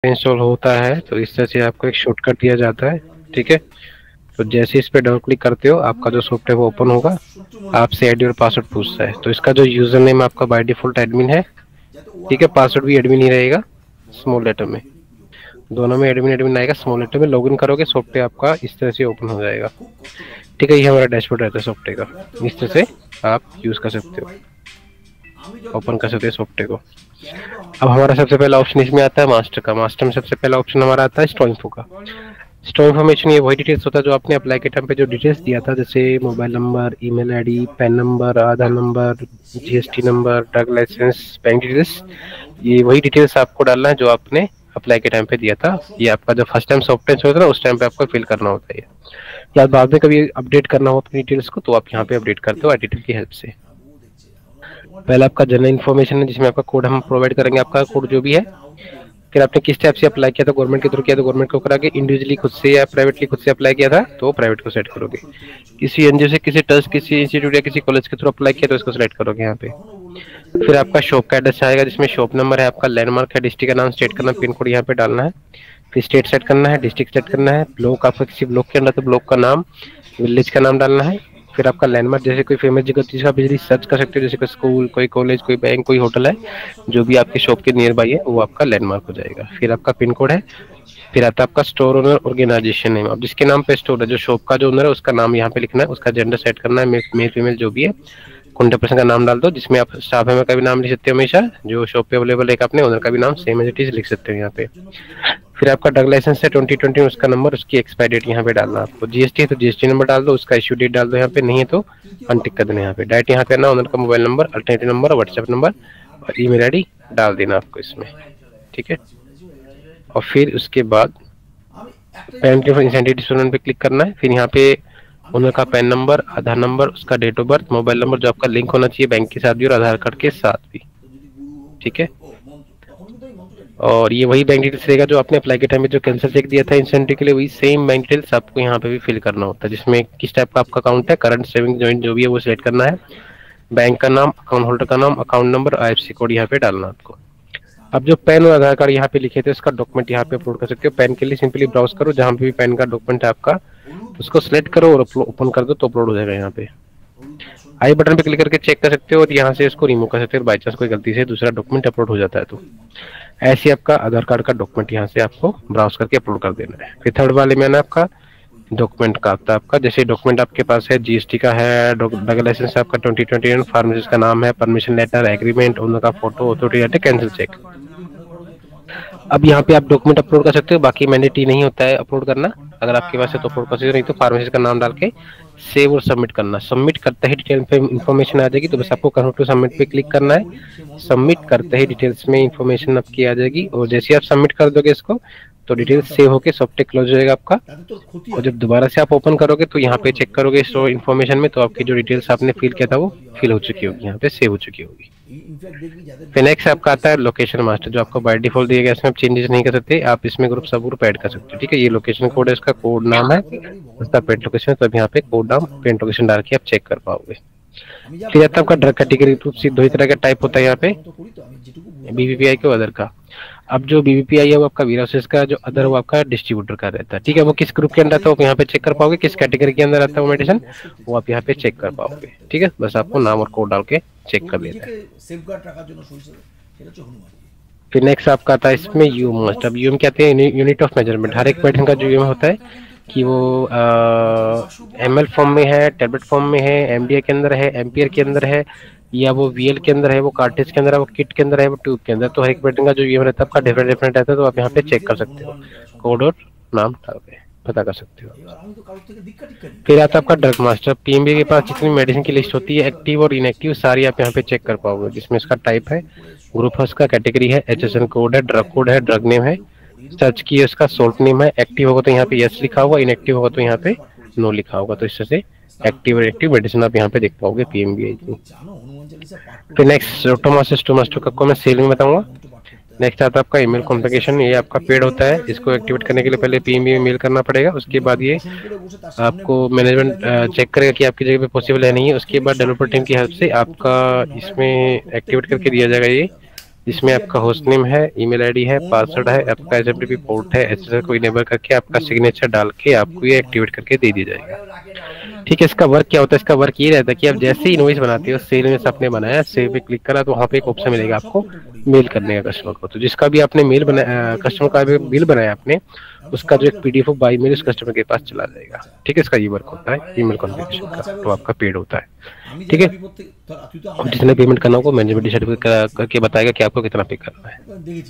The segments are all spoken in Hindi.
इंस्टॉल होता है तो इस तरह से आपको एक शॉर्टकट दिया जाता है। ठीक है, तो जैसे इस पे डबल क्लिक करते हो आपका जो सॉफ्टवेयर वो ओपन होगा, आपसे आईडी और पासवर्ड पूछता है। तो इसका जो यूजर नेम आपका बाय डिफॉल्ट एडमिन है। ठीक है, पासवर्ड भी एडमिन ही रहेगा, स्मॉल लेटर में, दोनों में एडमिन एडमिन आएगा। स्मॉल लेटर में लॉगिन करोगे सॉफ्टवेयर आपका इस तरह से ओपन हो जाएगा। ठीक है, ये हमारा डैशबोर्ड रहता है सॉफ्टवेयर का। इस तरह से आप यूज कर सकते हो, ओपन कर सकते हैं सॉफ्टवेयर को। अब हमारा सबसे पहला ऑप्शन इसमें आता है मास्टर का। मास्टर में सबसे पहला ऑप्शन हमारा आता है स्टोर इन्फो का। स्टोर इन्फॉर्मेशन ये वही डिटेल्स होता है जो आपने अप्लाई के टाइम पे जो डिटेल्स दिया था, जैसे mobile number, email ID, PAN number, Aadhaar number, GST number, drug licence, bank details. ये वही डिटेल्स आपको डालना है जो आपने अप्लाई के टाइम पे दिया था। ये आपका जो फर्स्ट टाइम सॉफ्टवेयर होता है ना उस टाइम पे आपको फिल करना होता है। या बाद में कभी अपडेट करना हो अपनी डिटेल्स को तो आप यहाँ पे अपडेट करते हो डिटेल की हेल्प से। पहले आपका जनरल इन्फॉर्मेशन है जिसमें आपका कोड हम प्रोवाइड करेंगे, आपका कोड जो भी है। फिर आपने किस टाइप से अप्लाई किया था, गवर्नमेंट के थ्रू किया तो गवर्नमेंट को कराके, इंडिविजुअली खुद से या प्राइवेटली खुद से अप्लाई किया था तो प्राइवेट को सेलेक्ट करोगे। किसी एनजीओ से, किसी ट्रस्ट, किसी इंस्टीट्यूट या किसी कॉलेज के थ्रू अप्लाई किया तो इसको सिलेक्ट करोगे यहाँ पे। फिर आपका शॉप का एड्रेस आएगा जिसमें शॉप नंबर है, आपका लैंडमार्क है, डिस्ट्रिक्ट का नाम, स्टेट का नाम, पिन कोड यहाँ पे डालना है। फिर स्टेट सेट करना है, डिस्ट्रिक्ट सेट करना है, ब्लॉक आपका किसी ब्लॉक के अंदर तो ब्लॉक का नाम, विलेज का नाम डालना है। फिर आपका लैंडमार्क, जैसे कोई फेमस जगह चीज का बिजली सर्च कर सकते हो, जैसे कोई स्कूल, कोई कॉलेज, कोई बैंक, कोई होटल है, जो भी आपके शॉप के नियर बाई है वो आपका लैंडमार्क हो जाएगा। फिर आपका पिन कोड है। फिर आता है आपका स्टोर ओनर ऑर्गेनाइजेशन नेम, अब जिसके नाम पे स्टोर है, जो शॉप का जो ओनर है उसका नाम यहाँ पे लिखना है, उसका जेंडर सेट करना है, मेल फीमेल जो भी है। कॉन्टेक्ट पर्सन का नाम डाल दो, जिसमें आप स्टाफ मेंबर का भी नाम लिख सकते हो हमेशा, जो शॉप पे अवेलेबल है अपने ओनर का भी नाम सेम एज इट इज लिख सकते हो यहाँ पे। फिर आपका ड्रग लाइसेंस है 2020 उसका नंबर, उसकी एक्सपायरी डेट यहाँ पे डालना आपको। जीएसटी है तो जीएसटी नंबर डाल दो, उसका इश्यू डेट डाल दो यहाँ पे, नहीं है तो अनटिक कर देना यहाँ पे। डायरेक्ट यहाँ करना ओनर का mobile number, alternative number, WhatsApp number और ईमेल आईडी डाल देना आपको इसमें। ठीक है, और फिर उसके बाद पेरेंट इंसेंटिव पे क्लिक करना है। फिर यहाँ पे ओनर का पैन नंबर, आधार नंबर, उसका date of birth, mobile number जो आपका लिंक होना चाहिए बैंक के साथ भी और आधार कार्ड के साथ भी। ठीक है, और ये वही बैंक डिटेल्स रहेगा जो आपने अप्लाई के टाइम में जो कैंसिल चेक दिया था इंसेंटिव के लिए, वही सेम बैंक डिटेल्स आपको यहाँ पे भी फिल करना होता है, जिसमें किस टाइप का आपका अकाउंट है, करंट, सेविंग, जॉइंट जो भी है वो सिलेक्ट करना है, बैंक का नाम, अकाउंट होल्डर का नाम, अकाउंट नंबर, आईएफएससी कोड यहाँ पे डालना आपको। अब जो पैन और आधार कार्ड यहाँ पे लिखे थे उसका डॉक्यूमेंट यहाँ पे अपलोड कर सकते हो। पैन के लिए सिंपली ब्राउज करो, जहाँ पे भी पैन का डॉक्यूमेंट है आपका उसको सिलेक्ट करो और ओपन कर दो तो अपलोड हो जाएगा। यहाँ पे आई बटन पे क्लिक करके चेक कर सकते हो और यहाँ से इसको रिमूव कर सकते हो, बाई चांस कोई गलती से दूसरा डॉक्यूमेंट अपलोड हो जाता है तो। ऐसे आपका आधार कार्ड का डॉक्यूमेंट यहाँ से आपको ब्राउज करके अपलोड कर देना है। फिर थर्ड वाले में ना आपका डॉक्यूमेंट का आता है आपका, जैसे डॉक्यूमेंट आपके पास है, जीएसटी का है, ड्रग लाइसेंस आपका 2021, फार्मेसिस्ट का नाम है, परमिशन लेटर, एग्रीमेंट, ओनर का फोटो, अथॉरिटी कैंसिल चेक। अब यहाँ पे आप डॉक्यूमेंट अपलोड कर सकते हो, बाकी मैंडेटरी नहीं होता है अपलोड करना, अगर आपके पास है तो अपलोड कर सकते हो, नहीं तो फार्मेसी का नाम डाल के सेव और सबमिट करना। सबमिट करते ही डिटेल पे इन्फॉर्मेशन आ जाएगी, तो बस आपको कन्फर्म टू सबमिट पे क्लिक करना है। सबमिट करते ही डिटेल्स में इन्फॉर्मेशन आपकी आ जाएगी और जैसे आप सबमिट कर दोगे इसको तो डिटेल्स सेव होके सॉफ्टवेयर क्लोज हो जाएगा आपका। और जब दोबारा से आप ओपन करोगे तो यहाँ पे चेक करोगे स्टोर इन्फॉर्मेशन में, तो आपकी जो डिटेल्स आपने फिल किया था वो फिल हो चुकी होगी, यहाँ पे सेव हो चुकी होगी। फिर नेक्स्ट आपका आता है लोकेशन मास्टर, जो आपको बाय डिफॉल्ट दिया गया, इसमें आप चेंजेस नहीं कर सकते, आप इसमें ग्रुप सब ग्रुप ऐड कर सकते हो। ठीक है, ये लोकेशन कोड है, इसका कोड नाम है, उसका पेंट लोकेशन है, तो अब यहाँ पे कोड नाम पेंट लोकेशन डाल के आप चेक कर पाओगे। फिर आता है आपका ड्रग कैटेगरी, दो ही तरह का टाइप होता है यहाँ पे, बीबीपीआई को अदर का। अब जो बीबीपीआई है वो आपका वीरासेस का, जो अदर वो आपका डिस्ट्रीब्यूटर का रहता है। ठीक है, वो किस ग्रुप के अंदर आता है वो यहाँ पे चेक कर पाओगे, किस कैटेगरी के अंदर आता है वो मेडिसिन वो आप यहाँ पे चेक कर पाओगे। ठीक है, बस आपको नाम और कोड डाल के चेक कर लेना है। फिर नेक्स्ट आपका आता है इसमें यूएम मस्ट। अब यूएम क्या है, यूनिट ऑफ मेजरमेंट। हर एक मेडिसिन का जो यूएम होता है कि वो एमएल फॉर्म में है, टैबलेट फॉर्म में है, एमडीए के अंदर है, एम्पियर के अंदर है, या वो वीएल के अंदर है, वो कार्टेज के अंदर है, वो किट के अंदर है, वो ट्यूब के अंदर। तो हर एक मेडिसिन का जो यूएम रहता है आपका डिफरेंट डिफरेंट रहता है, तो आप यहाँ पे चेक कर सकते हो, कोड और नाम डाल के पता कर सकते हो। फिर आता है आपका ड्रग मास्टर। पीएमबी के पास जितनी मेडिसिन की लिस्ट होती है एक्टिव और इनएक्टिव सारी आप यहाँ पे चेक कर पाओगे, जिसमें इसका टाइप है, ग्रुप है उसका, कैटेगरी है, एचएसएन कोड है, कोड है, ड्रग नेम है, सर्च की है उसका, सोल्ट नेम है, एक्टिव होगा तो यहाँ पे यस लिखा होगा, इनएक्टिव होगा तो यहाँ पे नो लिखा होगा। तो इस तरह से एक्टिव और एक्टिव मेडिसिन आप यहाँ पे देख पाओगे पीएमबीआई की। फिर नेक्स्ट स्टोमास्टो का मैं सेल में बताऊंगा। नेक्स्ट आता है आपका ईमेल कॉन्फ़िगरेशन। ये आपका पेड होता है, इसको एक्टिवेट करने के लिए पहले पीएमबी में मेल करना पड़ेगा, उसके बाद ये आपको मैनेजमेंट चेक करेगा कि आपकी जगह पे पॉसिबल है नहीं है, उसके बाद डेवलपर टीम की हेल्प से आपका इसमें एक्टिवेट करके दिया जाएगा ये जिसमें आपका होस्ट नेम है, ईमेल आईडी है, पासवर्ड है, आपका एसएमटीपी पोर्ट है, एसएसएल को इनेबल करके आपका सिग्नेचर डाल के आपको ये एक्टिवेट करके दे दिया जाएगा। ठीक है, इसका वर्क क्या होता है? इसका वर्क ये रहता है कि आप जैसे ही इनवॉइस बनाते हो, सेल इनवॉइस आपने बनाया, सेव पे क्लिक करा तो वहाँ पे एक ऑप्शन मिलेगा आपको मेल करने का कस्टमर को। तो जिसका भी आपने मेल बनाया, कस्टमर का भी बिल बनाया आपने, उसका जो एक पीडीएफ बाय मेल उस कस्टमर के पास चला जाएगा। ठीक है, इसका ये वर्क होता है ईमेल कॉन्फ़िगरेशन का, तो आपका पेड होता है। ठीक है, अब जितने पेमेंट करना होगा मैनेजमेंट डिसाइड करके बताएगा कि आपको कितना पे करना है।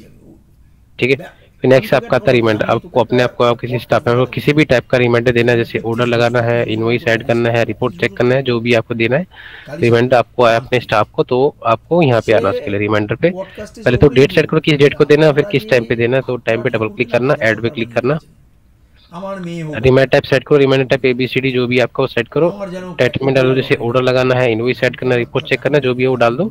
ठीक है, फिर नेक्स्ट आपका आता है रिमाइंडर। आपको अपने आप को किसी स्टाफ मेंबर को किसी भी टाइप का रिमाइंडर देना है, जैसे ऑर्डर लगाना है, इनवॉइस ऐड करना है, रिपोर्ट चेक करना है, जो भी आपको देना है रिमाइंडर आपको आया अपने स्टाफ को, तो आपको यहाँ पे आना उसके लिए रिमाइंडर पे। पहले तो डेट सेट करो, किस डेट को देना है, फिर किस टाइम पे देना है, तो टाइम पे डबल क्लिक करना, ऐड पे क्लिक करना, रिमाइंडर टाइप सेट करो, रिमाइंडर टाइप एबीसीडी जो भी आपका वो सेट करो, टाइटल में डालो, जैसे ऑर्डर लगाना है, इनवॉइस ऐड करना, रिपोर्ट चेक करना, जो भी है वो डाल दो।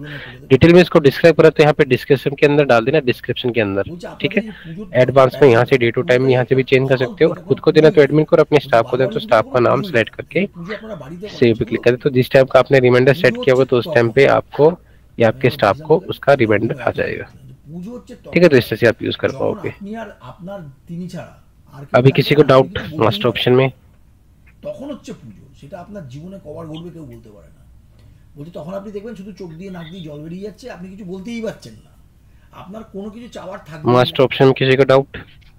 डिटेल में इसको डिस्क्राइब करा तो यहाँ पे डिस्क्रिप्शन के अंदर डाल देना, डिस्क्रिप्शन के अंदर। ठीक है, एडवांस में यहाँ से डेट टू टाइम यहाँ से भी चेंज कर सकते हो, खुद को देना तो एडमिन को, और अपने स्टाफ को देना तो स्टाफ का नाम सेलेक्ट करके सेव पे क्लिक कर दे। तो जिस टाइम का आपने रिमाइंडर सेट किया होगा तो उस टाइम पे आपको या आपके स्टाफ को उसका रिमाइंडर आ जाएगा। ठीक है, तो इस तरह से आप यूज कर पाओगे। अभी किसी को डाउट मास्टर ऑप्शन में? তখন হচ্ছে পুজো, সেটা আপনার জীবনে কবার ঘটবে কেউ বলতে পারে না। বলতে তখন আপনি দেখবেন শুধু চোখ দিয়ে নাক দিয়ে জল বেরিয়ে যাচ্ছে, আপনি কিছু বলতেই পারছেন না, আপনার কোনো কিছু চাওয়ার থাকবে না। মাস্টার অপশন में किसी को डाउट?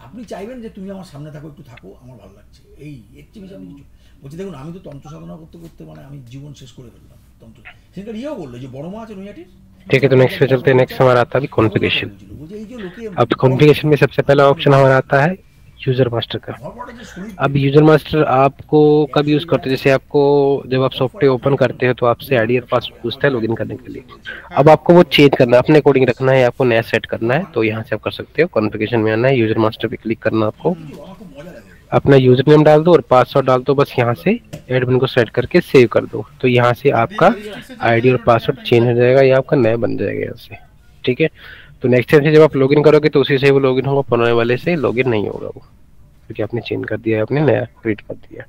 আপনি চাইবেন যে তুমি আমার সামনে থাকো, একটু থাকো, আমার ভালো লাগছে, এই এর চেয়ে বেশি আমি কিছু বলছি। দেখুন আমি তো তন্ত্র সাধনা করতে করতে মানে আমি জীবন শেষ করে ফেললাম তন্ত্র। সেটা ইয়েও বললো যে বড় মা আছে নৈয়াটির। ठीक है, तो नेक्स्ट पे चलते हैं। नेक्स्ट हमारा आता है कॉन्फ़िगरेशन। अब कॉन्फ़िगरेशन में सबसे पहला ऑप्शन हमारा आता है यूजर मास्टर का। अब यूजर मास्टर आपको कब यूज करते हैं? जैसे आपको जब आप सॉफ्टवेयर ओपन करते हो तो आपसे आईडी और पासवर्ड पूछता है लॉगिन करने के लिए। अब आपको वो चेंज करना है, अपने अकॉर्डिंग रखना है, आपको नया सेट करना है, तो यहाँ से आप कर सकते हो। कॉन्फ़िगरेशन में आना है, यूजर मास्टर पे क्लिक करना, आपको अपना यूजर नेम डाल दो और पासवर्ड डाल दो, बस यहाँ से एडमिन को सेट करके सेव कर दो, तो यहाँ से आपका आईडी और पासवर्ड चेंज हो जाएगा, या आपका नया बन जाएगा यहाँ से। ठीक है, तो नेक्स्ट टाइम से जब आप लॉगिन करोगे तो उसी से वो लॉगिन होगा, पुराने वाले से लॉगिन नहीं होगा वो, क्योंकि आपने चेंज कर दिया है, आपने नया क्रिएट कर दिया।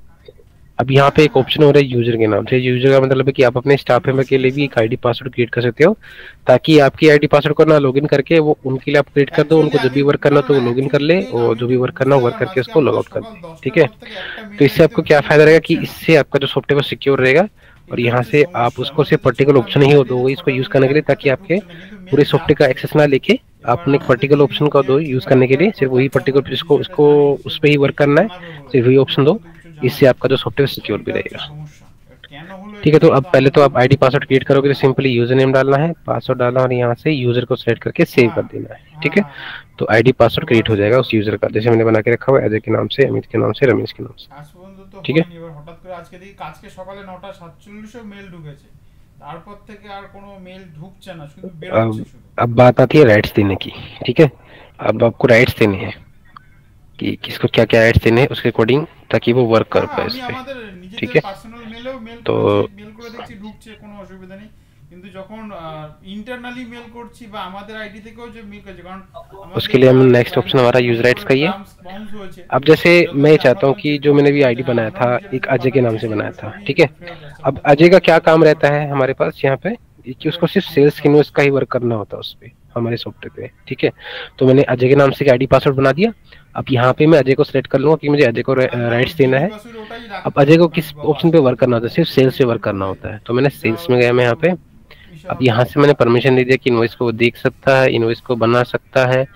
अब यहाँ पे एक ऑप्शन हो रहा है यूजर के नाम से। यूजर का मतलब है कि आप अपने स्टाफ मेंबर के लिए भी एक आईडी पासवर्ड क्रिएट कर सकते हो, ताकि आपकी आईडी पासवर्ड को ना लॉगिन करके वो उनके लिए आप क्रिएट कर दो, उनको जब भी वर्क करना तो वो लॉगिन कर ले, और जो भी वर्क करना वर्क करके उसको लॉग आउट कर दे। ठीक है, तो इससे आपको क्या फायदा रहेगा कि इससे आपका जो सॉफ्टवेयर सिक्योर रहेगा, और यहाँ से आप उसको सिर्फ पर्टिकुलर ऑप्शन ही दो इसको यूज करने के लिए, ताकि आपके पूरे सॉफ्टवेयर का एक्सेस ना लेके आपने एक पर्टिकुलर ऑप्शन का दो यूज करने के लिए, सिर्फ वही पर्टिकुलर इसको उसको उस पर ही वर्क करना है, सिर्फ वही ऑप्शन दो, इससे आपका जो सॉफ्टवेयर सिक्योर भी रहेगा। ठीक है, तो अब पहले तो आप आईडी पासवर्ड क्रिएट करोगे तो सिंपली यूजर नेम डालना है, पासवर्ड डालना, और यहाँ से यूजर को सेलेक्ट करके सेव कर देना है। ठीक है, तो आईडी पासवर्ड क्रिएट हो जाएगा उस यूजर का, जैसे मैंने बना के रखा हुआ है, अजय के नाम से, अमित के नाम से, रमेश के नाम से। ठीक है, হঠাৎ করে আজকে দেখি আজকে সকালে 9:47 মেল ঢুকেছে, তারপর থেকে আর কোনো মেল ঢুকছে না, শুধু বের হচ্ছে শুধু। अब बात आती है राइट्स देने की। ठीक है, अब आपको राइट्स देने हैं कि किसको क्या क्या राइट्स देने हैं उसके अकॉर्डिंग, ताकि वो वर्क कर पाए इस पे। ठीक है, পার্সোনাল মেলেও মেল तो মেল করে দেখছি ঢুকছে, কোনো অসুবিধা নেই, কিন্তু যখন ইন্টারনালি মেল করছি বা আমাদের আইডি থেকেও যে মেল করছে, কারণ उसके लिए हम नेक्स्ट ऑप्शन हमारा यूजर राइट्स का ही है। अब जैसे मैं चाहता हूँ कि जो मैंने भी आईडी बनाया था एक अजय के नाम से बनाया था। ठीक है, अब अजय का क्या काम रहता है हमारे पास यहाँ पे कि उसको सिर्फ सेल्स की इनवॉइस का ही वर्क करना होता है उस पे, हमारे सॉफ्टवेयर पे। ठीक है, तो मैंने अजय के नाम से आईडी पासवर्ड बना दिया। अब यहाँ पे मैं अजय को सिलेक्ट कर लूंगा कि मुझे अजय को राइट्स देना है। अब अजय को किस ऑप्शन पे वर्क करना होता है? सिर्फ सेल्स पे वर्क करना होता है, तो मैंने सेल्स में गया मैं यहाँ पे। अब यहाँ से मैंने परमिशन दे दिया कि इनवॉइस को वो देख सकता है, इनवॉइस को बना सकता है,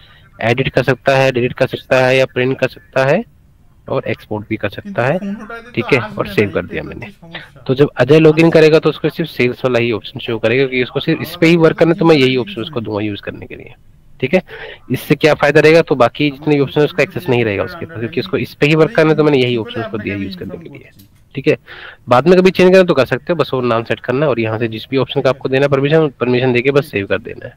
एडिट कर सकता है, डिलीट कर सकता है, या प्रिंट कर सकता है, और एक्सपोर्ट भी कर सकता है। ठीक है, और सेव कर दिया मैंने। तो जब अजय लॉगिन करेगा तो उसको सिर्फ सेल्स वाला ही ऑप्शन शो करेगा कि उसको सिर्फ इस पे ही वर्क करना है, तो मैं यही ऑप्शन उसको दूंगा यूज करने के लिए। ठीक है, इससे क्या फायदा रहेगा, तो बाकी जितने भी ऑप्शन है उसका एक्सेस नहीं रहेगा उसके पास, क्योंकि उसको इस पे ही वर्क करना है, तो मैंने यही ऑप्शन उसको दिया यूज करने के लिए। ठीक है, बाद में कभी चेंज करना तो कर सकते हो, बस वो नाम सेट करना है, और यहाँ से जिस भी ऑप्शन का आपको देना परमिशन देके बस सेव कर देना है।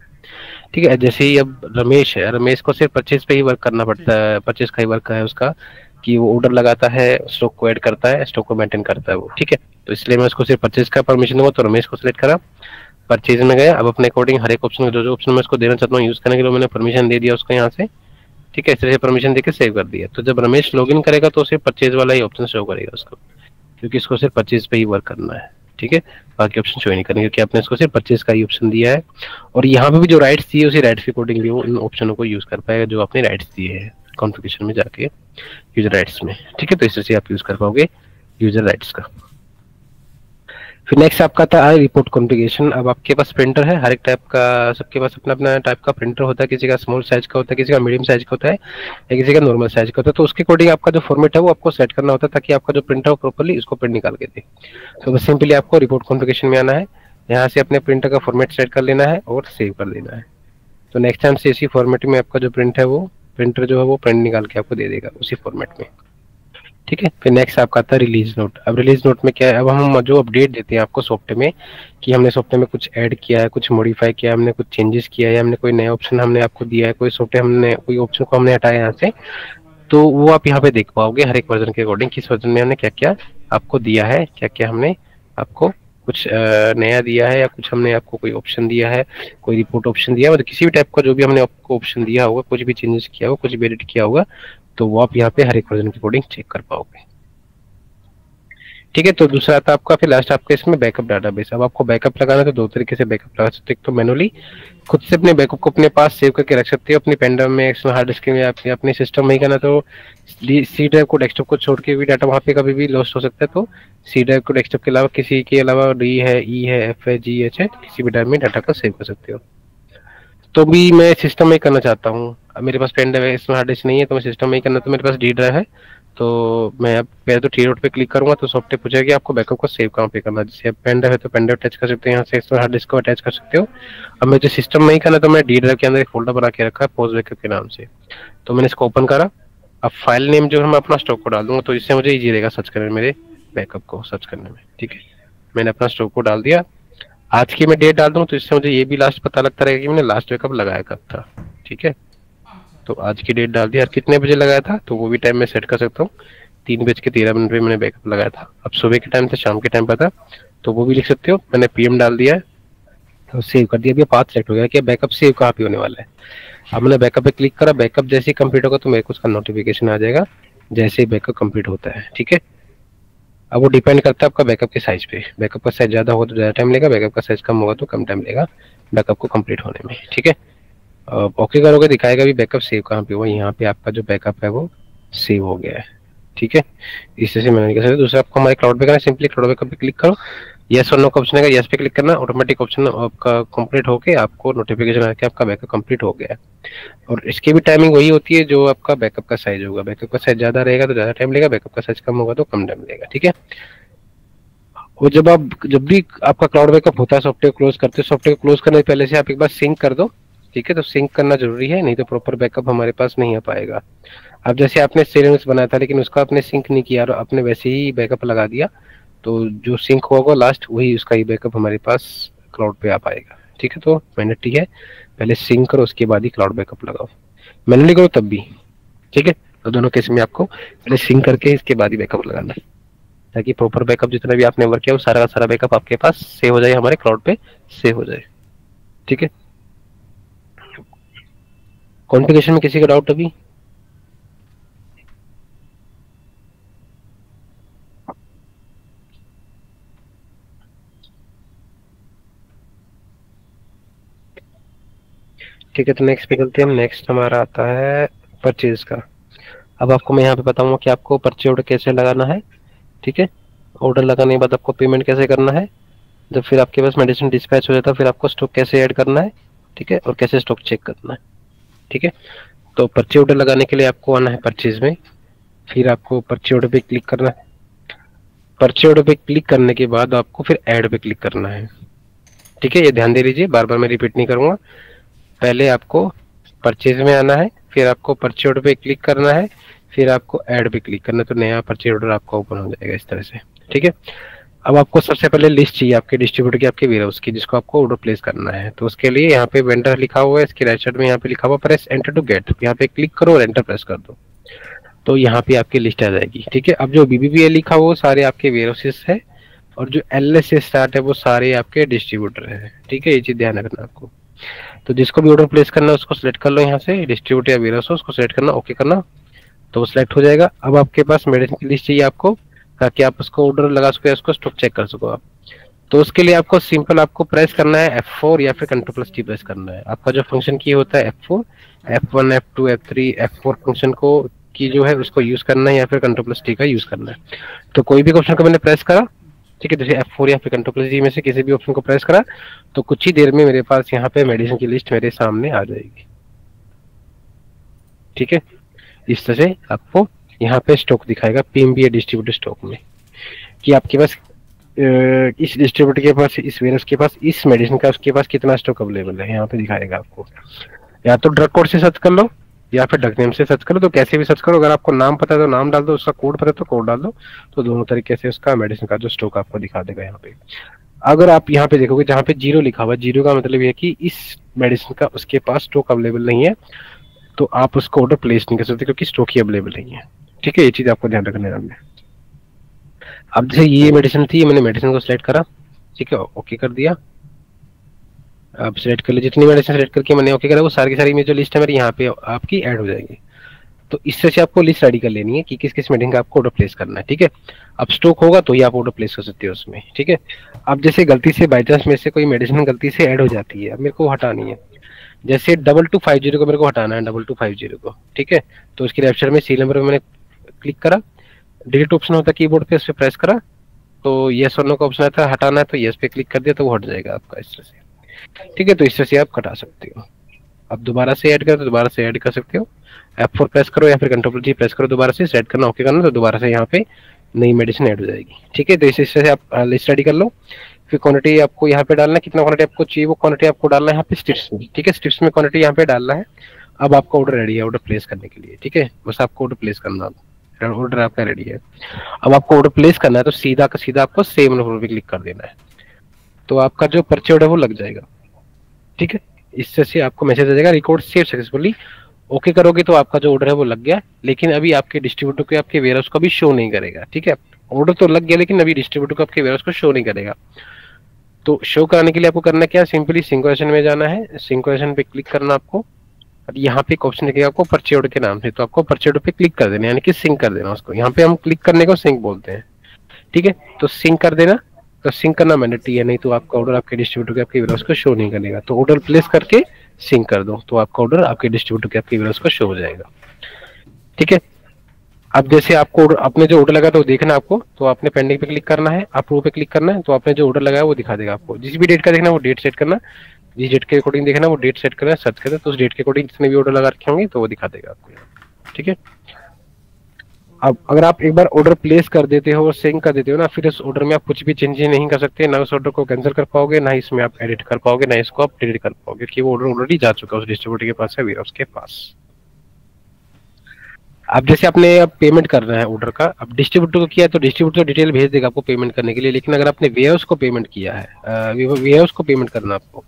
ठीक है, जैसे ही अब रमेश है, रमेश को सिर्फ परचेज पे ही वर्क करना पड़ता है, परचेज का ही वर्क है उसका, कि वो ऑर्डर लगाता है, स्टॉक को ऐड करता है, स्टॉक को मेंटेन करता है वो। ठीक है, तो इसलिए मैं उसको सिर्फ परचेज का परमिशन दूंगा, तो रमेश को सिलेक्ट करा, परचेज में गया। अब अपने अकॉर्डिंग हर एक ऑप्शन जो ऑप्शन मैं उसको देना चाहता हूँ यूज करने के लिए मैंने परमिशन दे दिया उसको यहाँ से। ठीक है, इस तरह से परमिशन देके सेव कर दिया। तो जब रमेश लॉगिन करेगा तो सिर्फ परचेज वाला ही ऑप्शन शो करेगा उसको, क्योंकि इसको सिर्फ परचेज पे ही वर्क करना है। ठीक है, बाकी ऑप्शन शो नहीं करेंगे क्योंकि आपने इसको सिर्फ परचेज का ही ऑप्शन दिया है। और यहाँ पे भी जो राइट्स दिए उसी राइट्स के अकॉर्डिंग भी वो इन ऑप्शनों को यूज कर पाएगा जो आपने राइट्स दिए हैं कॉन्फ़िगरेशन में जाके यूजर राइट्स में। ठीक है, तो इस तरह से आप यूज कर पाओगे यूजर राइट्स का। फिर नेक्स्ट आपका आता है रिपोर्ट कॉन्फ़िगरेशन। अब आपके पास प्रिंटर है, हर एक टाइप का, सबके पास अपना अपना टाइप का प्रिंटर होता है, किसी का स्मॉल साइज का होता है, किसी का मीडियम साइज का होता है या किसी का नॉर्मल साइज का होता है। तो उसके अकॉर्डिंग आपका जो फॉर्मेट है वो आपको सेट करना होता है ताकि आपका जो प्रिंटर हो प्रॉपर्ली इसको प्रिंट निकाल के दे। तो बस सिंपली आपको रिपोर्ट कॉन्फ़िगरेशन में आना है, यहाँ से अपने प्रिंटर का फॉर्मेट सेट कर लेना है और सेव कर देना है। तो नेक्स्ट टाइम से इसी फॉर्मेट में आपका जो प्रिंट है वो प्रिंटर जो है वो प्रिंट निकाल के आपको दे देगा उसी फॉर्मेट में। ठीक है, फिर नेक्स्ट आपका आता है रिलीज नोट। अब रिलीज नोट में क्या है, अब हम जो अपडेट देते हैं आपको सॉफ्टवेयर में कि हमने सॉफ्टवेयर में कुछ ऐड किया है, कुछ मॉडिफाई किया है, हमने कुछ चेंजेस किया है, हमने कोई नया ऑप्शन हमने आपको दिया है, कोई सॉफ्टवेयर हमने कोई ऑप्शन को हमने हटाया यहाँ से, तो वो आप यहाँ पे देख पाओगे हर एक वर्जन के अकॉर्डिंग किस वर्जन में हमने क्या क्या आपको दिया है, क्या क्या हमने आपको कुछ नया दिया है या कुछ हमने आपको कोई ऑप्शन दिया है, कोई रिपोर्ट ऑप्शन दिया है, मतलब किसी भी टाइप का जो भी हमने आपको ऑप्शन दिया होगा, कुछ भी चेंजेस किया होगा, कुछ भी एडिट किया होगा, तो वो आप यहाँ पे हर एक वर्जन के अकॉर्डिंग चेक कर पाओगे। ठीक है, तो दूसरा आता है आपका फिर लास्ट आपका इसमें बैकअप डाटाबेस। अब आपको बैकअप लगाना तो दो तरीके से बैकअप लगा सकते हो, एक तो मैनुअली खुद से अपने बैकअप को अपने पास सेव करके रख सकते हो अपनी पेन ड्राइव में, एक्सटर्नल हार्ड डिस्क में, अपने सिस्टम में ही करना तो सी ड्राइव को डेस्कटॉप को छोड़ के भी डाटा वहाँ पे कभी भी लॉस्ट हो सकता है। तो सी ड्राइव को डेस्कटॉप के अलावा किसी के अलावा डी है, ई है, एफ है, जी एच है, किसी भी ड्राइव में डाटा को सेव कर सकते हो। तो भी मैं सिस्टम में ही करना चाहता हूँ, मेरे पास पेन ड्राइव है, इसमें हार्ड डिस्क नहीं है, तो मैं सिस्टम में ही करना, तो मेरे पास डी ड्राइव है। तो मैं अब पहले तो टी डॉट पे क्लिक करूंगा तो सॉफ्टवेयर पूछेगा आपको बैकअप को सेव कहाँ पे करना है। जैसे पेन ड्राइव है तो पेन ड्राइव अटैच कर सकते हो, यहाँ से एक्सटर्नल हार्ड डिस्क को अटैच कर सकते हो। अब मैं जो सिस्टम में ही करना तो मैं डी ड्राइव के अंदर एक फोल्डर बना के रखा है पोस्ट बैकअप के नाम से, तो मैंने इसको ओपन करा। अब फाइल नेम जो है मैं अपना स्टॉक को डाल दूंगा, तो इससे मुझे ईजी रहेगा सर्च करने में, मेरे बैकअप को सर्च करने में। ठीक है, मैंने अपना स्टॉक को डाल दिया, आज की मैं डेट डाल दूँ तो इससे मुझे ये भी लास्ट पता लगता रहेगा कि मैंने लास्ट बैकअप लगाया कब था। ठीक है, तो आज की डेट डाल दिया और कितने बजे लगाया था तो वो भी टाइम मैं सेट कर सकता हूँ, 3:13 पे मैंने बैकअप लगाया था। अब सुबह के टाइम था, शाम के टाइम पर था, तो वो भी लिख सकते हो। मैंने पीएम डाल दिया है तो सेव कर दिया। अभी पाथ सेट हो गया कि बैकअप सेव कहाँ पे होने वाला है। अब मैंने बैकअप पे क्लिक करा, बैकअप जैसे ही कंप्लीट होगा तो मेरे को उसका नोटिफिकेशन आ जाएगा जैसे ही बैकअप कंप्लीट होता है। ठीक है, अब वो डिपेंड करता है आपका बैकअप के साइज पे, बैकअप का साइज ज्यादा होगा तो ज्यादा टाइम लेगा, बैकअप का साइज कम होगा तो कम टाइम लेगा बैकअप को कंप्लीट होने में। ठीक है, ओके करोगे दिखाएगा भी बैकअप सेव कहाँ पे हुआ, यहाँ पे आपका जो बैकअप है वो सेव हो गया है। ठीक है, इस तरह से मैंने कर सकते। दूसरा आपको हमारे क्लाउड पे करना है, सिंपली क्लाउड बैकअप पे क्लिक करो, यस और नो का ऑप्शन है, यस पे क्लिक करना, ऑटोमेटिक ऑप्शन आपका कंप्लीट होके आपको नोटिफिकेशन आके आपका बैकअप कंप्लीट हो गया है। और इसकी भी टाइमिंग वही होती है जो आपका बैकअप का साइज होगा, बैकअप का साइज ज्यादा रहेगा तो ज्यादा टाइम लेगा, बैकअप का साइज कम होगा तो कम टाइम लेगा। ठीक है, और जब भी आपका क्लाउड बैकअप होता है, सॉफ्टवेयर क्लोज करते हो, सॉफ्टवेयर क्लोज करने से पहले से आप एक बार सिंक कर दो। ठीक है, तो सिंक करना जरूरी है, नहीं तो प्रॉपर बैकअप हमारे पास नहीं आ पाएगा। अब जैसे आपने सीरियल्स बनाया था लेकिन उसका आपने सिंक नहीं किया और आपने वैसे ही बैकअप लगा दिया, तो जो सिंक होगा लास्ट वही उसका ही बैकअप हमारे पास क्लाउड पे आ पाएगा। ठीक है, तो मैंडेटरी है पहले सिंक करो उसके बाद ही क्लाउड बैकअप लगाओ, मैनुअली करो तब भी। ठीक है, तो दोनों केस में आपको पहले सिंक करके इसके बाद ही बैकअप लगाना है ताकि प्रॉपर बैकअप जितना भी आपने वर्क किया वो सारा का सारा बैकअप आपके पास सेव हो जाए, हमारे क्लाउड पे सेव हो जाए। ठीक है, कॉन्फ़िगरेशन में किसी का डाउट अभी? ठीक है, तो नेक्स्ट पे चलते हैं। नेक्स्ट हमारा आता है परचेज का। अब आपको मैं यहाँ पे बताऊंगा कि आपको परचेज ऑर्डर कैसे लगाना है। ठीक है, ऑर्डर लगाने के बाद आपको पेमेंट कैसे करना है, जब फिर आपके पास मेडिसिन डिस्पैच हो जाता है फिर आपको स्टॉक कैसे ऐड करना है। ठीक है, और कैसे स्टॉक चेक करना है। ठीक है, तो परचेज ऑर्डर लगाने के लिए आपको आना है परचेज में, फिर आपको परचेज ऑर्डर पे क्लिक करना है। परचेज ऑर्डर पे क्लिक करने के बाद आपको फिर ऐड पे क्लिक करना है। ठीक है, ये ध्यान दे लीजिए, बार बार मैं रिपीट नहीं करूंगा। पहले आपको परचेज में आना है, फिर आपको परचेज ऑर्डर पे क्लिक करना है, फिर आपको ऐड पे क्लिक करना है, तो नया परचेज ऑर्डर आपका ओपन हो जाएगा इस तरह से। ठीक है, अब आपको सबसे पहले लिस्ट चाहिए आपके डिस्ट्रीब्यूटर की, आपके वेयरहाउस की, जिसको आपको ऑर्डर प्लेस करना है। तो उसके लिए यहाँ पे वेंडर लिखा हुआ है, इसके राइट साइड में यहाँ पे लिखा हुआ प्रेस एंटर टू गेट, यहाँ पे क्लिक करो और एंटर प्रेस कर दो, तो यहाँ पे आपकी लिस्ट आ जाएगी। ठीक है, अब जो BBVA लिखा हुआ वो सारे आपके वेयरहाउसेस है और जो LS से स्टार्ट है वो सारे आपके डिस्ट्रीब्यूटर है। ठीक है, ये चीज ध्यान रखना आपको। तो जिसको भी ऑर्डर प्लेस करना है उसको सिलेक्ट कर लो, यहाँ से डिस्ट्रीब्यूटर या वेयरहाउस उसको सिलेक्ट करना, ओके करना, तो वो सिलेक्ट हो जाएगा। अब आपके पास मेडिसिन की लिस्ट चाहिए आपको ताकि आप उसको ऑर्डर लगा सको या उसको स्टॉक चेक कर सको आप। तो उसके लिए आपको सिंपल आपको प्रेस करना है F4 या फिर Ctrl+T प्रेस करना है। आपका जो फंक्शन की होता है F4, F1, F2, F3, F4 function को की जो है उसको यूज करना है या फिर Ctrl+T का यूज करना है। तो कोई भी ऑप्शन को मैंने प्रेस करा, ठीक है, जैसे F4 या फिर Ctrl+T में से किसी भी ऑप्शन को प्रेस करा तो कुछ ही देर में मेरे पास यहाँ पे मेडिसिन की लिस्ट मेरे सामने आ जाएगी। ठीक है, इस तरह से आपको यहाँ पे स्टॉक दिखाएगा PMBA डिस्ट्रीब्यूटर स्टॉक में कि आपके पास इस डिस्ट्रीब्यूटर के पास, इस वेयरहाउस के पास इस मेडिसिन का उसके पास कितना स्टॉक अवेलेबल है, यहाँ पे दिखाएगा आपको। या तो ड्रग कोड से सर्च कर लो या फिर ड्रग नेम से सर्च करो, तो कैसे भी सर्च करो। अगर आपको नाम पता है तो नाम डाल दो, उसका कोड पता है तो कोड डाल दो, तो दोनों तरीके से उसका मेडिसिन का जो स्टॉक आपको दिखा देगा यहाँ पे। अगर आप यहाँ पे देखोगे जहाँ पे 0 लिखा हुआ है, 0 का मतलब ये है कि इस मेडिसिन का उसके पास स्टॉक अवेलेबल नहीं है, तो आप उसको ऑर्डर प्लेस नहीं कर सकते क्योंकि स्टॉक ही अवेलेबल नहीं है। ठीक है, ये चीज आपको ध्यान रखना है। अब जैसे ये मेडिसिन थी, मैंने मेडिसिन को सिलेक्ट करा, ठीक है, ओके कर दिया। अब सिलेक्ट कर ली, जितनी मेडिसिन सिलेक्ट करके मैंने ओके करा वो सारी की सारी में जो लिस्ट है मेरी यहाँ पे आपकी ऐड हो जाएगी। तो इस तरह से आपको लिस्ट रेडी कर लेनी है कि किस किस मेडिसिन का आपको ऑर्डर प्लेस करना है। ठीक है, अब स्टॉक होगा तो ही आप ऑर्डर प्लेस कर सकते हो उसमें। ठीक है, अब जैसे गलती से बाई चांस में से कोई मेडिसिन गलती से ऐड हो जाती है, अब मेरे को हटानी है, जैसे 2250 को मेरे को हटाना है, 2250 को। ठीक है, तो उसकी लेफ्ट साइड में सी नंबर में मैंने क्लिक करा, डिलीट ऑप्शन होता है कीबोर्ड पे, उस पर प्रेस करा तो यस और नो का ऑप्शन आता है, हटाना है तो यस पे क्लिक कर दिया तो वो हट जाएगा आपका इस तरह से। ठीक है, तो इस तरह से आप हटा सकते हो। अब दोबारा से ऐड करो तो दोबारा से ऐड कर सकते हो, F4 प्रेस करो या फिर Ctrl+G प्रेस करो, दोबारा से सेट करना, ओके करना, तो दोबारा से यहाँ पे नई मेडिसिन ऐड हो जाएगी। ठीक है, तो इस तरह से आप लिस्ट रेडी कर लो। फिर क्वांटिटी आपको यहाँ पे डालना है, कितना क्वांटिटी आपको चाहिए वो क्वांटिटी आपको डालना है यहाँ पे स्ट्रिप्स में। ठीक है, स्ट्रिप्स में क्वांटिटी यहाँ पे डालना है। अब आपका ऑर्डर रेडी है ऑर्डर प्लेस करने के लिए। ठीक है, बस आपको ऑर्डर प्लेस करना, ऑर्डर आपका रेडी है। अब आपको ऑर्डर प्लेस करना है तो सीधा का सीधा आपको सेव नंबर पे क्लिक कर देना है, तो आपका जो परचेज ऑर्डर है वो लग जाएगा। ठीक है, इस तरह से आपको मैसेज आ जाएगा रिकॉर्ड सेव सक्सेसफुली। ओके करोगे तो आपका जो ऑर्डर है वो लग गया, लेकिन अभी आपके डिस्ट्रीब्यूटर को आपके वेयरहाउस को भी शो नहीं करेगा। ठीक है, ऑर्डर तो लग गया लेकिन अभी डिस्ट्रीब्यूटर को आपके वेयरहाउस को शो नहीं करेगा। तो शो कराने के लिए आपको करना क्या है, सिंपली सिंक्रोनाइजेशन में जाना है, सिंक्रोनाइजेशन पे क्लिक करना आपको। यहाँ पे एक ऑप्शन दिखेगा आपको परचेज ऑर्डर के नाम से, तो आपको परचेज ऑर्डर पे क्लिक कर देना, यानी कि सिंक कर देना उसको। यहाँ पे हम क्लिक करने को सिंक बोलते हैं। ठीक है, तो सिंक कर देना, तो सिंक करना मैंडेटरी है, नहीं तो आपका ऑर्डर आपके डिस्ट्रीब्यूटर के आपके वेयरहाउस को शो नहीं करेगा। तो ऑर्डर प्लेस करके सिंक कर दो तो आपका ऑर्डर आपके डिस्ट्रीब्यूटर के आपके वेयरहाउस को शो हो जाएगा। ठीक है, अब जैसे आपको आपने जो ऑर्डर लगा तो देखना आपको, तो आपने पेंडिंग पे क्लिक करना है, अप्रूव पे क्लिक करना है, तो आपने जो ऑर्डर लगाया वो दिखा देगा आपको। जिस भी डेट का देखना है वो डेट सेट करना, जिस डेट के अकॉर्डिंग देखना है वो डेट सेट करना, सर्च करना, तो उस डेट के अकॉर्डिंग जितने भी ऑर्डर लगा रखे होंगे तो वो दिखा देगा आपको। ठीक है, अब अगर आप एक बार ऑर्डर प्लेस कर देते हो और सिंक कर देते हो ना, फिर इस ऑर्डर में आप कुछ भी चेंज नहीं कर सकते, ना उस ऑर्डर को कैंसिल कर पाओगे, ना इसमें आप एडिट कर पाओगे, ना इसको आप डिलीट कर पाओगे, क्योंकि वो ऑर्डर ऑलरेडी जा चुका है उस डिस्ट्रीब्यूटर के पास है, वेयरहाउस के पास। अब जैसे आपने अब पेमेंट करना है ऑर्डर का, अब डिस्ट्रीब्यूटर को किया है तो डिस्ट्रीब्यूटर डिटेल भेज देगा आपको पेमेंट करने के लिए, लेकिन अगर आपने वेयरहाउस को पेमेंट किया है, वेयरहाउस को पेमेंट करना आपको,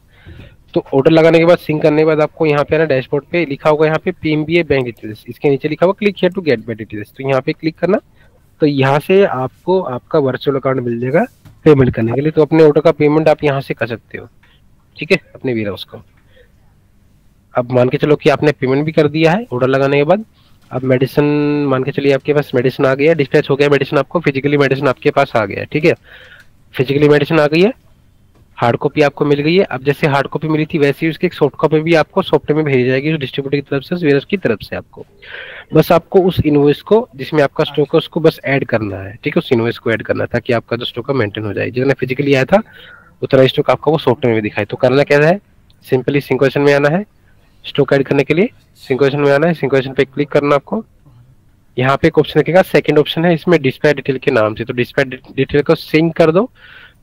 तो ऑर्डर लगाने के बाद सिंक करने के बाद आपको यहाँ पे ना डैशबोर्ड पे लिखा होगा यहाँ पे PMBA बैंक डिटेल्स, इसके नीचे लिखा हुआ click here to get bank details, तो यहाँ पे क्लिक करना, तो यहाँ से आपको आपका वर्चुअल अकाउंट मिल जाएगा पेमेंट करने के लिए। तो अपने ऑर्डर का पेमेंट आप यहाँ से कर सकते हो। ठीक है, अपने वेयरहाउस को। अब मान के चलो कि आपने पेमेंट भी कर दिया है ऑर्डर लगाने के बाद। अब मेडिसिन मान के चलिए आपके पास मेडिसिन आ गया, डिस्पैच हो गया मेडिसिन, आपको फिजिकली मेडिसिन आपके पास आ गया। ठीक है, फिजिकली मेडिसिन आ गई है, हार्ड कॉपी आपको मिल गई है। अब जैसे हार्ड कॉपी मिली थी वैसे ही उसकी एक सॉफ्ट कॉपी भी आपको सॉफ्टवेयर में भेजी जाएगी डिस्ट्रीब्यूटर की तरफ से, वेयरहाउस की तरफ से आपको। बस आपको उस इनवॉइस को जिसमें आपका स्टॉक है उसको बस ऐड करना है। ठीक है, उस इनवॉइस को ऐड करना था कि आपका जो स्टॉक है मेंटेन हो जाए, जितना फिजिकली आया था उतना स्टॉक आपका वो सॉफ्टवेयर में दिखाए। तो करना क्या है, सिंपली सिंक्रोनाइजेशन में आना है, स्टॉक ऐड करने के लिए सिंक्रोनाइजेशन में आना है, सिंक्रोनाइजेशन पे क्लिक करना आपको। यहाँ पे एक ऑप्शन दिखेगा, सेकंड ऑप्शन है इसमें डिस्पैच डिटेल के नाम से, तो डिस्पैच डिटेल को सिंक कर दो।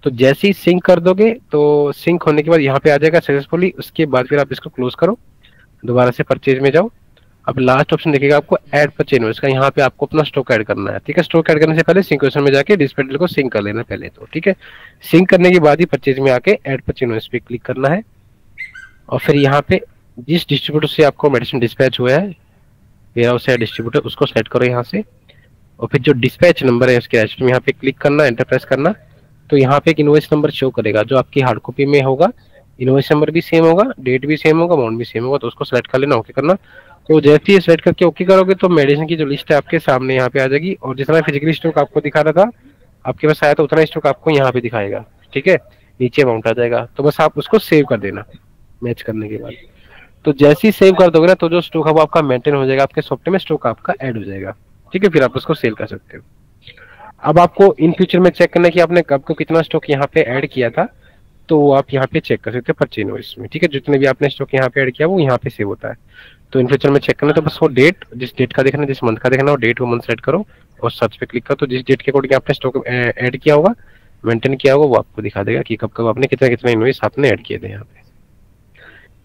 तो जैसे ही सिंक कर दोगे तो सिंक होने के बाद यहाँ पे आ जाएगा सक्सेसफुली, उसके बाद फिर आप इसको क्लोज करो, दोबारा से परचेज में जाओ। अब लास्ट ऑप्शन दिखेगा आपको ऐड परचेज इनवॉइस का, यहाँ पे आपको अपना स्टॉक ऐड करना है। ठीक है, स्टॉक ऐड करने से पहले सिंक्रोनाइजेशन में जाके डिस्पैच डिटेल को सिंक कर लेना पहले तो। ठीक है, सिंक करने के बाद ही परचेज में आके ऐड परचेज इनवॉइस पे क्लिक करना है, और फिर यहाँ पे जिस डिस्ट्रीब्यूटर से आपको मेडिसिन डिस्पैच हुआ है, वेयरहाउस है डिस्ट्रीब्यूटर, उसको सेलेक्ट करो यहाँ से, और फिर जो डिस्पैच नंबर है उसके रजिस्टर में यहाँ पे क्लिक करना, एंटर प्रेस करना। तो यहाँ पे एक इनवॉइस नंबर शो करेगा जो आपकी हार्ड कॉपी में होगा, इनवॉइस नंबर भी सेम होगा, डेट भी सेम होगा, अमाउंट भी सेम होगा, तो उसको सेलेक्ट कर लेना, ओके करना। तो जैसे ही सेलेक्ट करके ओके करोगे तो मेडिसिन की जो लिस्ट है आपके सामने यहाँ पे आ जाएगी, और जितना फिजिकली स्टॉक आपको दिखा रहा था आपके पास आया था उतना स्टॉक आपको यहाँ पे दिखाएगा। ठीक है, नीचे अमाउंट आ जाएगा। तो बस आप उसको सेव कर देना मैच करने के बाद। तो जैसे ही सेव कर दोगे ना तो जो स्टॉक है वो आपका मेंटेन हो जाएगा, आपके सॉफ्टवेयर में स्टॉक आपका ऐड हो जाएगा। ठीक है, फिर आप उसको सेल कर सकते हो। अब आपको इन फ्यूचर में चेक करना है कि आपने आपको कितना स्टॉक यहाँ पे ऐड किया था, तो वो आप यहाँ पे चेक कर सकते हो परचेज इनवॉइस में। ठीक है, जितने भी आपने स्टॉक यहाँ पे ऐड किया वो यहाँ पे सेव होता है। तो इन फ्यूचर में चेक करना है तो बस वो डेट, जिस डेट का देखना है, जिस मंथ का देखना है, वो डेट वो मंथ सेट करो और सर्च पे क्लिक करो। तो जिस डेट के अकॉर्डिंग आपने स्टॉक ऐड किया होगा, मेंटेन किया होगा, वो आपको दिखा देगा कि कब कब आपने कितना कितना इनवॉइस आपने ऐड किए थे यहाँ पे।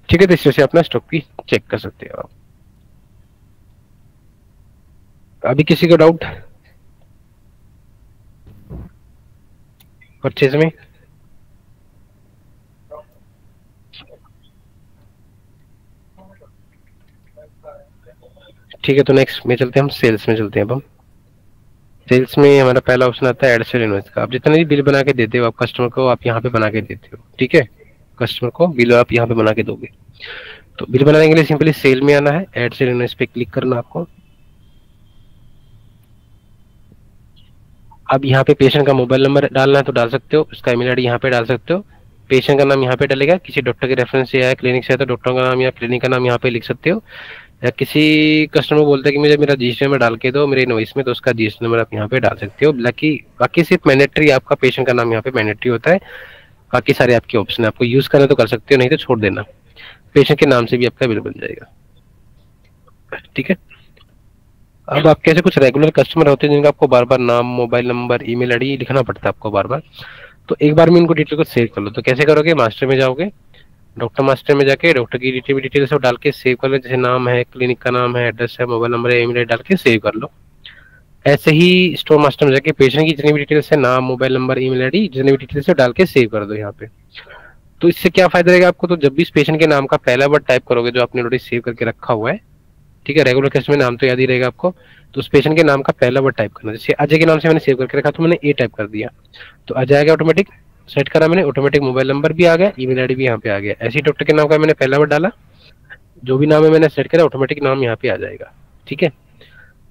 ठीक है, तो इस तरह से अपना स्टॉक की चेक कर सकते हो आप। अभी किसी को डाउट परचेज में? ठीक है, तो नेक्स्ट में चलते हैं, हम सेल्स में चलते हैं। अब हम सेल्स में हमारा पहला ऑप्शन आता है एड सेल इनवॉइस का। आप जितने भी बिल बना के देते हो आप कस्टमर को, आप यहाँ पे बना के देते हो। ठीक है, कस्टमर को बिल आप यहाँ पे बना के दोगे। तो बिल बनाने के लिए सिंपली सेल में आना है, एड सेल इनवॉइस पे क्लिक करना आपको। अब यहाँ पे पेशेंट का मोबाइल नंबर डालना है तो डाल सकते हो, उसका ईमेल आईडी यहाँ पे डाल सकते हो। पेशेंट का नाम यहाँ पे डालेगा, किसी डॉक्टर के रेफरेंस से आया क्लिनिक से है तो डॉक्टर का नाम या क्लिनिक का नाम यहाँ पे लिख सकते हो। या किसी कस्टमर बोलता है कि मुझे मेरा जीएसटी नंबर डाल के दो मेरे इनवॉइस में, तो उसका जीएसटी नंबर आप यहाँ पे डाल सकते हो। बाकी सिर्फ मैंडेटरी आपका पेशेंट का नाम यहाँ पे मैंडेटरी होता है, बाकी सारे आपके ऑप्शन है। आपको यूज करना तो कर सकते हो, नहीं तो छोड़ देना। पेशेंट के नाम से भी आपका बिल बन जाएगा। ठीक है, अब आपके ऐसे कुछ रेगुलर कस्टमर होते हैं जिनका आपको बार बार नाम, मोबाइल नंबर, ईमेल आईडी लिखना पड़ता है आपको बार बार। तो एक बार में इनको डिटेल को सेव कर लो। तो कैसे करोगे, मास्टर में जाओगे, डॉक्टर मास्टर में जाके डॉक्टर की डिटेल सब डाल के सेव कर लो। जैसे नाम है, क्लिनिक का नाम है, एड्रेस है, मोबाइल नंबर है, ईमेल आईडी डाल के सेव कर लो। ऐसे ही स्टोर मास्टर में जाके पेशेंट की जितनी भी डिटेल्स है, नाम, मोबाइल नंबर, ईमेल आईडी, जितनी भी डिटेल्स है डाल के सेव कर दो यहाँ पे। तो इससे क्या फायदा रहेगा आपको, तो जब भी इस पेशेंट के नाम का पहला वर्ड टाइप करोगे जो आपने ऑलरेडी सेव करके रखा हुआ है, ठीक है, रेगुलर केस में नाम तो याद ही रहेगा आपको, तो उस पेशेंट के नाम का पहला वर्ड टाइप करना। जैसे अजय के नाम से मैंने सेव करके रखा तो मैंने ए टाइप कर दिया, तो अजय आ गया ऑटोमेटिक। सेट करा मैंने, ऑटोमेटिक मोबाइल नंबर भी आ गया, ईमेल आईडी भी यहाँ पे आ गया। ऐसे ही डॉक्टर के नाम का मैंने पहला वर्ड डाला, जो भी नाम है मैंने सेट करा, ऑटोमेटिक नाम यहाँ पे आ जाएगा। ठीक है,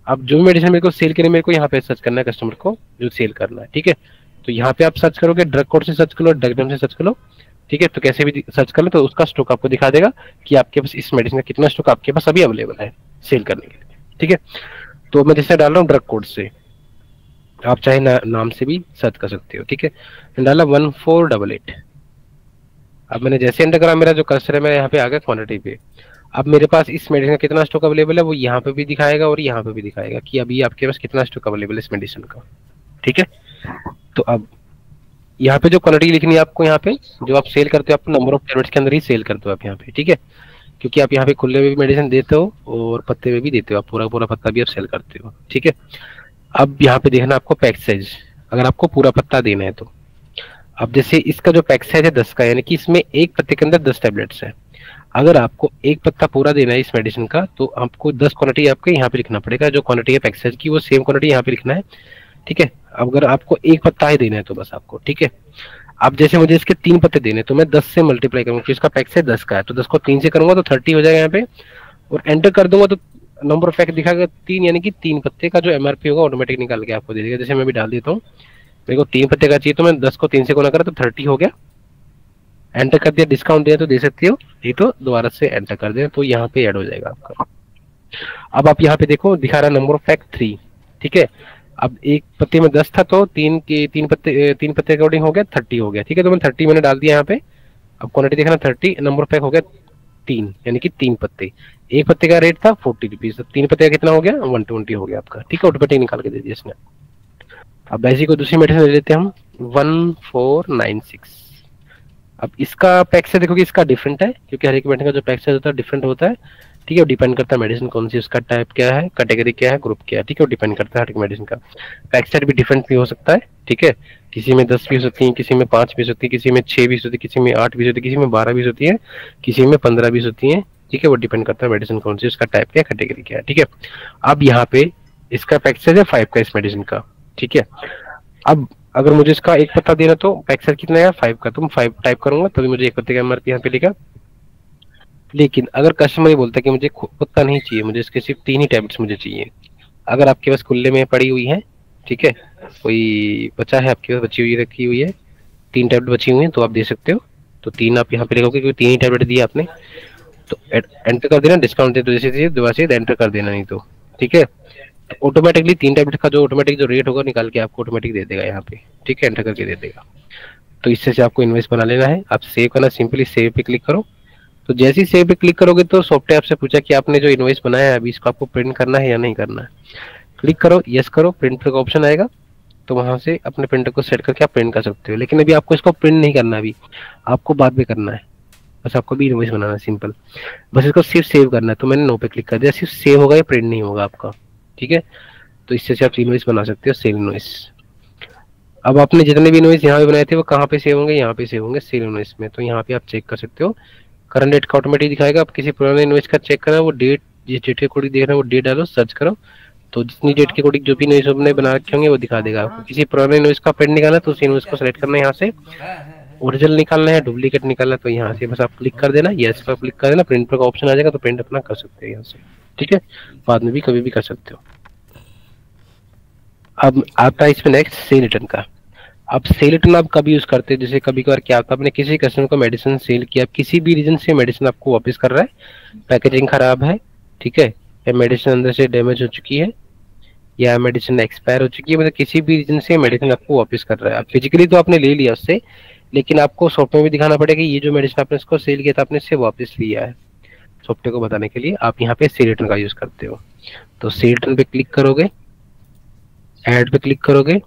अब जो भी मेडिसिन मेरे को सेल करनी है, मेरे को यहाँ पे सर्च करना है कस्टमर को जो सेल करना है। ठीक है, तो यहाँ पे आप सर्च करोगे, ड्रग कोड से सर्च करो, ड्रग नेम से सर्च करो। ठीक है, तो कैसे भी सर्च कर लो तो उसका स्टॉक आपको दिखा देगा कि आपके पास इस मेडिसिन का कितना स्टॉक आपके पास अभी अवेलेबल है सेल करने के लिए। ठीक है, तो मैं जैसे डाल रहा हूँ ड्रग कोड से, आप चाहे नाम से भी सर्च कर सकते हो। ठीक है, डाला 1488। अब मैंने जैसे एंटर करा, मेरा जो कर्सर है मेरा यहाँ पे आ गया क्वांटिटी पे। अब मेरे पास इस मेडिसिन का कितना स्टॉक अवेलेबल है वो यहाँ पे भी दिखाएगा और यहाँ पे भी दिखाएगा कि अभी आपके पास कितना स्टॉक अवेलेबल है इस मेडिसिन का। ठीक है, तो अब यहाँ पे जो क्वांटिटी लिखनी है आपको, यहाँ पे जो आप सेल करते हो, आप नंबर ऑफ टैबलेट्स के अंदर ही सेल करते हो आप यहाँ पे। ठीक है, क्योंकि आप यहाँ पे खुले में भी मेडिसिन देते हो और पत्ते में भी देते हो, आप पूरा पूरा पत्ता भी आप सेल करते हो। ठीक है, अब यहाँ पे देखना आपको पैक साइज, अगर आपको पूरा पत्ता देना है तो। अब जैसे इसका जो पैक साइज है 10 का, यानी कि इसमें एक पत्ते के अंदर 10 टैबलेट्स है। अगर आपको एक पत्ता पूरा देना है इस मेडिसिन का तो आपको 10 क्वांटिटी आपको यहाँ पे लिखना पड़ेगा। जो क्वांटिटी है पैक साइज की वो सेम क्वांटिटी यहाँ पे लिखना है। ठीक है, अगर आपको एक पत्ता ही देना है तो बस आपको। ठीक है, अब जैसे मुझे इसके 3 पत्ते देने तो मैं 10 से मल्टीप्लाई करूंगा, इसका पैक साइज 10 का है तो 10 को 3 से करूंगा तो 30 हो जाएगा यहाँ पे, और एंटर कर दूंगा तो नंबर ऑफ पैक दिखाएगा 3, यानी कि 3 पत्ते का जो एमआरपी होगा ऑटोमेटिक निकाल के आपको दे देगा। जैसे मैं भी डाल देता हूँ, मेरे को 3 पत्ते का चाहिए तो मैं 10 को 3 से गुना करा तो 30 हो गया। एंटर कर दिया, डिस्काउंट दिया तो दे सकते हो, नहीं तो दोबारा से एंटर कर दिया तो यहाँ पे ऐड हो जाएगा आपका। अब आप यहाँ पे देखो दिखा रहा है नंबर ऑफ पैक 3। ठीक है, अब एक पत्ते में 10 था तो 3 पत्ते अकॉर्डिंग हो गया 30 हो गया। ठीक है, तो मैंने 30 मैंने डाल दिया यहाँ पे। अब क्वांटिटी देखना 30, नंबर ऑफ पैक हो गया 3, यानी कि 3 पत्ते। एक पत्ते का रेट था 40 रुपीज, 3 पत्ते का कितना हो गया 120 हो गया आपका। ठीक है, ऑटोमेटिक निकाल के दे दिया इसने। अब ऐसी कोई दूसरी मेडिसिन ले लेते हैं हम 1496। अब इसका पैक से देखो कि इसका डिफरेंट है, क्योंकि हर एक मेडिसिन का जो पैक साइज होता है डिफरेंट होता है। ठीक है, डिपेंड करता है मेडिसिन कौन सी, उसका टाइप क्या है, कैटेगरी क्या है, ग्रुप क्या है। ठीक है, वो डिपेंड करता है हर एक मेडिसिन का। पैक साइज भी डिफरेंट भी हो सकता है। ठीक है, किसी में 10 पीस होती है, किसी में 5 पीस होती है, किसी में 6 पीस होती है, किसी में 8 पीस होती है, किसी में 12 पीस होती है, किसी में 15 पीस होती है। ठीक है, वो डिपेंड करता है मेडिसिन कौन सी, उसका टाइप क्या है, कैटेगरी क्या है। ठीक है, अब यहाँ पे इसका पैक साइज है 5 का इस मेडिसिन का। ठीक है, अब अगर मुझे इसका एक पत्ता देना तो पैक साइज कितना है 5 का, तो मैं 5 टाइप करूंगा तभी मुझे एक पत्ते का एमआरपी यहाँ पे लिखा। लेकिन अगर कस्टमर ये बोलता है कि मुझे पत्ता नहीं चाहिए, मुझे इसके सिर्फ 3 ही टैबलेट्स मुझे चाहिए, अगर आपके पास खुले में पड़ी हुई है, ठीक है, कोई बचा है आपके पास, बची हुई रखी हुई है, 3 टैबलेट बची हुई हैं तो आप दे सकते हो। तो 3 आप यहाँ पे लिखोगे क्योंकि 3 ही टैबलेट दिए आपने, तो एंटर कर देना। डिस्काउंट दे तो जैसे दोबारा से एंटर कर देना, नहीं तो ठीक है। तो ऑटोमेटिकली 3 टैबलेट का जो ऑटोमेटिक जो रेट होगा निकाल के आपको ऑटोमेटिक दे देगा यहाँ पे, ठीक है, एंटर करके दे देगा। तो इससे से आपको इनवॉइस बना लेना है। आप सेव करना, सिंपली सेव पे क्लिक करो। तो जैसे ही सेव पे क्लिक करोगे तो सॉफ्टवेयर आपसे पूछा कि आपने जो इनवॉइस बनाया है अभी इसको आपको प्रिंट करना है या नहीं करना है। क्लिक करो, यस करो, प्रिंट का ऑप्शन आएगा, तो वहां से अपने प्रिंटर को सेट करके आप प्रिंट कर सकते हो। लेकिन अभी आपको इसको प्रिंट नहीं करना, अभी आपको बाद में करना है। बस आपको भी इनवॉइस बनाना है सिंपल, बस इसको सिर्फ सेव करना है। तो मैंने नो पे क्लिक कर दिया, सिर्फ सेव होगा, ये प्रिंट नहीं होगा आपका, ठीक है। तो इससे से आप इनवॉइस बना सकते हो, सेल इनवॉइस। अब आपने जितने भी इनवॉइस यहाँ पे बनाए थे वो कहाँ पे सेव होंगे, यहाँ पे सेव होंगे सेल इनवॉइस में। तो यहाँ पे आप चेक कर सकते हो, करंट डेट का ऑटोमेटिक दिखाएगा। आप किसी पुराने इनवॉइस का चेक करना है, वो डेट जिस डेट के अकॉर्डिंग देख रहे हैं वो डेट डालो, सर्च करो, तो जितनी डेट के अकॉर्डिंग जो भी इनवॉइस आपने बना रखे होंगे वो दिखा देगा आपको। किसी पुराने इनवॉइस का प्रिंट निकालना है तो उस इनवॉइस को सेलेक्ट करना है, यहाँ से ओरिजिनल निकालना है, डुप्लीकेट निकालना है, तो यहाँ से बस आप क्लिक कर देना, यस पर क्लिक कर देना, प्रिंट का ऑप्शन आ जाएगा, तो प्रिंट अपना कर सकते हैं यहाँ से, ठीक है। बाद में भी कभी भी कर सकते हो। अब आता है इसमें नेक्स्ट सेल रिटर्न का। अब सेल रिटर्न आप कभी यूज करते हैं, जैसे कभी कभार क्या आपने किसी कस्टमर को मेडिसिन सेल किया, किसी भी रीजन से मेडिसिन आपको वापस कर रहा है, पैकेजिंग खराब है, ठीक है, या मेडिसिन अंदर से डैमेज हो चुकी है, या मेडिसिन एक्सपायर हो चुकी है, मतलब किसी भी रीजन से मेडिसिन आपको वापस कर रहा है। अब फिजिकली तो आपने ले लिया उससे, लेकिन आपको सॉफ्टवेयर में भी दिखाना पड़ेगा ये जो मेडिसिन आपने इसको सेल किया था आपने इससे वापस लिया है। सॉफ्टवेयर को बताने के लिए आप यहाँ पे सेल रिटर्न का यूज करते हो। तो सेल रिटर्न पे क्लिक करोगे, ऐड पे क्लिक करोगे।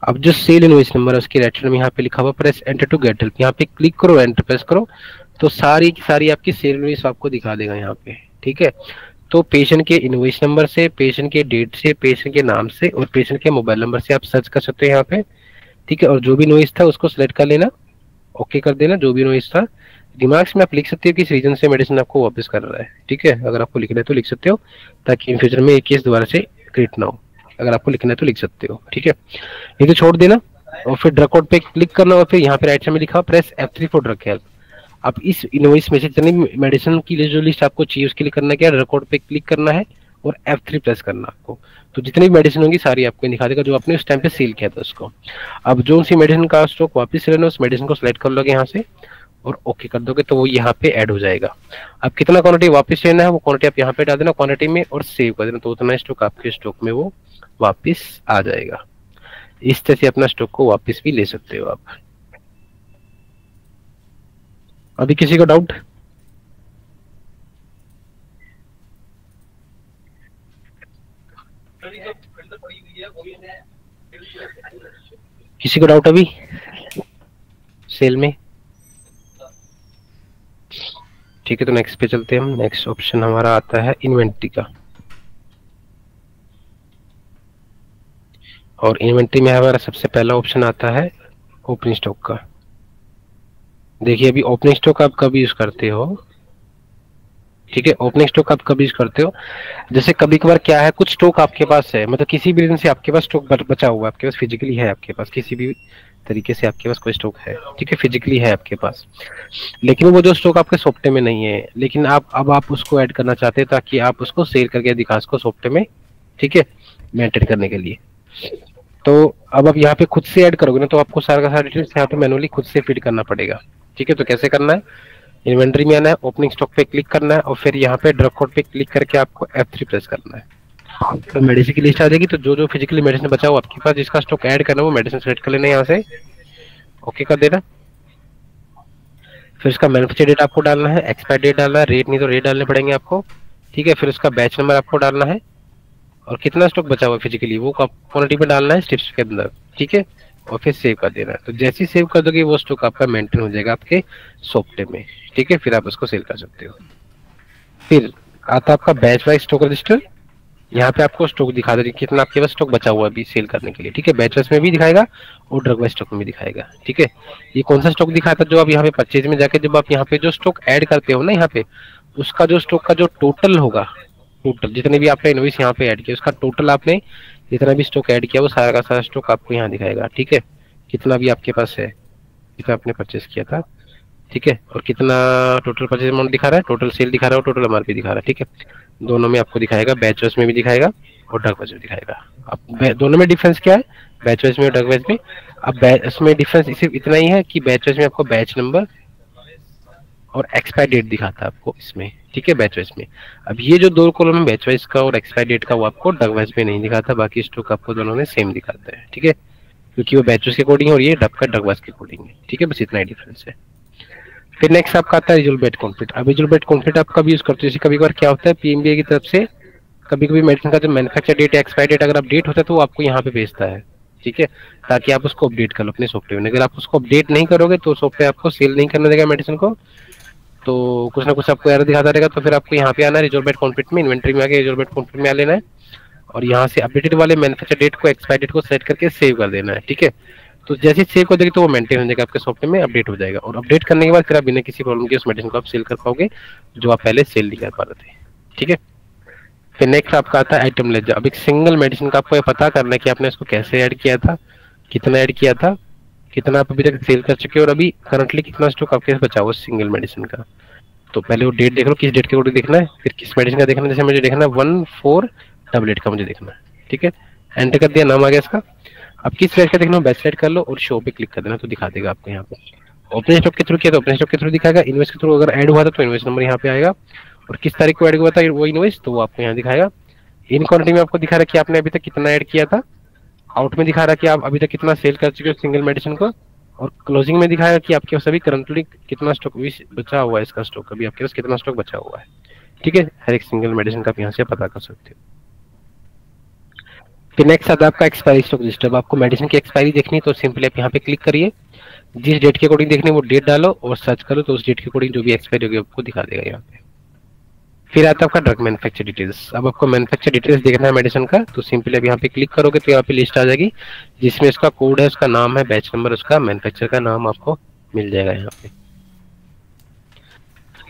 अब जो सेल इनवॉइस नंबर है उसके राइट साइड में यहाँ पे लिखा हुआ press enter to get help, यहाँ पे क्लिक करो, एंटर प्रेस करो, तो सारी की सारी आपकी सेल इनवॉइस आपको दिखा देगा यहाँ पे, ठीक है। तो पेशेंट के इनवॉइस नंबर से, पेशेंट के डेट से, पेशेंट के नाम से और पेशेंट के मोबाइल नंबर से आप सर्च कर सकते हो यहाँ पे, ठीक है। और जो भी इनवॉइस था उसको सिलेक्ट कर लेना, ओके कर देना। जो भी इनवॉइस था दिमाग में आप लिख सकते हो किस रीजन से मेडिसिन आपको वापस कर रहा है, ठीक है। अगर आपको लिखना है तो लिख सकते हो, ताकि इन फ्यूचर में एक केस दोबारा से क्रिएट ना हो। अगर आपको लिखना है तो लिख सकते हो, ठीक है। ये तो छोड़ देना और फिर ड्रग कोड पे क्लिक करना और फिर यहाँ पे राइट साइड में लिखा press F3 for drug help. अब इस इनवॉइस में से जितनी मेडिसिन की जो लिस्ट आपको चाहिए उसके लिए करना क्या है, ड्रग कोड पे क्लिक करना है और F3 प्रेस करना आपको। तो जितनी भी मेडिसिन होंगी सारी आपको दिखा देगा जो आपने उस टाइम पे सेल किया था उसको। अब जो सी मेडिसिन का स्टॉक वापस लेना उस मेडिसिन को सिलेक्ट कर लोगे यहाँ से और ओके कर दोगे तो वो यहाँ पे ऐड हो जाएगा। अब कितना क्वांटिटी वापस लेना है वो क्वांटिटी आप यहाँ पे डाल देना क्वांटिटी में और सेव कर देना, तो उतना स्टॉक आपके स्टॉक में वो वापस आ जाएगा। इस तरह से अपना स्टॉक को वापस भी ले सकते हो आप। अभी किसी को डाउट? किसी को डाउट अभी सेल में? ठीक है, तो नेक्स्ट पे चलते हैं हम। नेक्स्ट ऑप्शन हमारा आता है इन्वेंट्री का, और इन्वेंट्री में हमारा सबसे पहला ऑप्शन आता है ओपनिंग स्टॉक का। देखिए अभी ओपनिंग स्टॉक आप कब यूज करते हो, ठीक है। ओपनिंग स्टॉक आप कब यूज करते हो, जैसे कभी कभार क्या है कुछ स्टॉक आपके पास है, मतलब किसी भी रीजन से आपके पास स्टॉक बचा हुआ है, आपके पास फिजिकली है, आपके पास किसी भी तरीके से आपके पास कोई स्टॉक है, ठीक है, फिजिकली है आपके पास, लेकिन वो जो स्टॉक आपके सॉफ्टवेयर में नहीं है, लेकिन आप उसको ऐड करना चाहते हैं ताकि आप उसको सेल करके दिखा सको सॉफ्टवेयर में, ठीक है, मेंटेन करने के लिए। तो अब आप यहाँ पे खुद से ऐड करोगे ना तो आपको सारा का सारा डिटेल्स यहाँ पे मैनुअली खुद से फीड करना पड़ेगा, ठीक है। तो कैसे करना है, इन्वेंटरी में आना है, ओपनिंग स्टॉक पे क्लिक करना है और फिर यहाँ पे ड्रग कोड पे क्लिक करके आपको F3 प्रेस करना है। तो मेडिसिन की लिस्ट आ जाएगी, तो जो फिजिकली मेडिसिन बचा हो आपके पास जिसका स्टॉक ऐड करना है वो मेडिसिन सेलेक्ट कर लेना है यहाँ से, ओके कर देना। फिर उसका मैन्युफैक्चर डेट आपको डालना है, एक्सपायर डेट डालना है, रेट नहीं तो रेट डालने पड़ेंगे आपको, ठीक है। फिर उसका बैच नंबर आपको डालना है और कितना स्टॉक बचा हुआ फिजिकली वो क्वांटिटी में डालना है स्टेप्स के अंदर, ठीक है, और फिर सेव कर देना है। तो जैसे ही सेव कर दोगे वो स्टॉक आपका मेंटेन हो जाएगा आपके सॉफ्टवेयर में, ठीक है। फिर आप उसको सेल कर सकते हो। फिर आता आपका बैच वाइज स्टॉक रजिस्टर, यहाँ पे आपको स्टॉक दिखा दे कितना आपके पास स्टॉक बचा हुआ है अभी सेल करने के लिए, ठीक है। बैच वाइज में भी दिखाएगा और ड्रग वाइज स्टॉक में भी दिखाएगा, ठीक है। ये कौन सा स्टॉक दिखाता है, जो आप यहाँ पे परचेज में जाके जब आप यहाँ पे जो स्टॉक ऐड करते हो ना यहाँ पे उसका जो स्टॉक का जो टोटल होगा, टोटल जितने भी आपने इनवॉइस यहाँ पे ऐड किया उसका टोटल आपने जितना भी स्टॉक ऐड किया वो सारा का सारा स्टॉक आपको यहाँ दिखाएगा, ठीक है। कितना भी आपके पास है, कितना आपने परचेज किया था, ठीक है, और कितना टोटल परचेज अमाउंट दिखा रहा है, टोटल सेल दिखा रहा है और टोटल एमआरपी दिखा रहा है, ठीक है। दोनों में आपको दिखाएगा, बैच वाइज में भी दिखाएगा और ड्रग वाइज में दिखाएगा। अब दोनों में डिफरेंस क्या है, बैच वाइज में और डग वाइज में। अब इसमें डिफरेंस सिर्फ इतना ही है कि बैच वाइज में आपको बैच नंबर और एक्सपायर डेट दिखाता है आपको इसमें, ठीक है, बैच वाइज में। अब ये जो दो कॉलम है बैच वाइज का और एक्सपायर डेट का, वो आपको डग वाइज में नहीं दिखाता, बाकी स्टॉक आपको दोनों में सेम दिखाते हैं, ठीक है, क्योंकि वो बैच वाइज के अकॉर्डिंग है और ये डग का डग वाइज के अकॉर्डिंग है, ठीक है, बस इतना ही डिफरेंस है। फिर नेक्स्ट आपका आता है रिजल्ट बेट कॉन्फ्लिक्ट। अब रिजल्ट बेट कॉन्फ्लिक्ट आप कब यूज करते हो, जैसे कभी कभार क्या होता है पीएमबीए की तरफ से कभी कभी मेडिसिन का जो मैन्युफैक्चर डेट या एक्सपायर डेट अगर अपडेट होता है तो वो आपको यहाँ पे भेजता है, ठीक है, ताकि आप उसको अपडेट कर लो अपने सॉफ्टवेयर में। अगर आप उसको अपडेट नहीं करोगे तो सॉफ्टवेयर आपको सेल नहीं करने देगा मेडिसिन को, तो कुछ ना कुछ आपको एरर दिखाता रहेगा। तो फिर आपको यहाँ पे आना है रिजल्ट बेट कॉन्फ्लिक्ट में, इन्वेंट्री में आके रिजल्ट बेट कॉन्फ्लिक्ट में आ लेना है और यहाँ से अपडेटेड वाले मैन्युफैक्चर डेट को एक्सपायर डेट को सेट करके सेव कर देना है, ठीक है। तो जैसे ही सेव कर देगी तो वो मेंटेन हो जाएगा आपके सॉफ्टवेयर में, अपडेट हो जाएगा और अपडेट करने के बाद फिर आप बिना किसी प्रॉब्लम के उस मेडिसिन को आप सेल कर पाओगे जो आप पहले सेल नहीं कर पा रहे थे, ठीक है। फिर नेक्स्ट आपका आता है आइटम लेजर। अब एक सिंगल मेडिसिन का आपको ये पता करना है कि आपने इसको कैसे ऐड किया था, कितना ऐड किया था, कितना आप अभी तक सेल कर चुके हो और अभी करंटली कितना स्टॉक आपके पास बचा हुआ सिंगल मेडिसिन का। तो पहले वो डेट देख लो, किस डेट के अकॉर्डिंग देखना है, फिर किस मेडिसिन का देखना है। जैसे मुझे देखना है 1488 का मुझे देखना है, ठीक है, एंटर कर दिया, नाम आ गया इसका। अब किस बैच का देखना है बैच सेलेक्ट कर लो और शो पे क्लिक कर देना, तो दिखा देगा आपको यहाँ पे। ओपन स्टॉक के थ्रू किया तो ओपन स्टॉक के थ्रू दिखाएगा, इनवॉइस के थ्रू अगर ऐड हुआ था तो इनवॉइस नंबर यहाँ पे आएगा और किस तारीख को ऐड हुआ था वो इनवॉइस तो वो आपको यहाँ दिखाएगा। इन क्वांटिटी में आपको दिखा रहा है कि आपने अभी तक कितना ऐड किया था, आउट में दिखा रहा है कि आप अभी तक कितना सेल कर चुके हो सिंगल मेडिसिन को, और क्लोजिंग में दिखाएगा कि आपके पास अभी करंटली कितना स्टॉक बचा हुआ है, इसका स्टॉक अभी आपके पास कितना स्टॉक बचा हुआ है, ठीक है। हर एक सिंगल मेडिसिन का आप यहाँ से पता कर सकते हो। फिर नेक्स्ट आता है आपका एक्सपायरी स्टॉक रजिस्टर। अब आपको मेडिसिन की एक्सपायरी देखनी है तो सिंपली आप यहाँ पे क्लिक करिए, जिस डेट के अकॉर्डिंग देखनी है वो डेट डालो और सर्च करो तो उस डेट के अकॉर्डिंग जो भी एक्सपायरी होगी आपको दिखा देगा यहाँ पे। फिर आता है आपका ड्रग मैन्युफैक्चर डिटेल्स। अब आपको मैन्युफैक्चर डिटेल्स देखना है मेडिसिन का तो सिंपली अब यहाँ पे क्लिक करोगे तो यहाँ पे लिस्ट आ जाएगी जिसमें इसका कोड है, उसका नाम है, बैच नंबर, उसका मैन्युफैक्चर का नाम आपको मिल जाएगा यहाँ पे।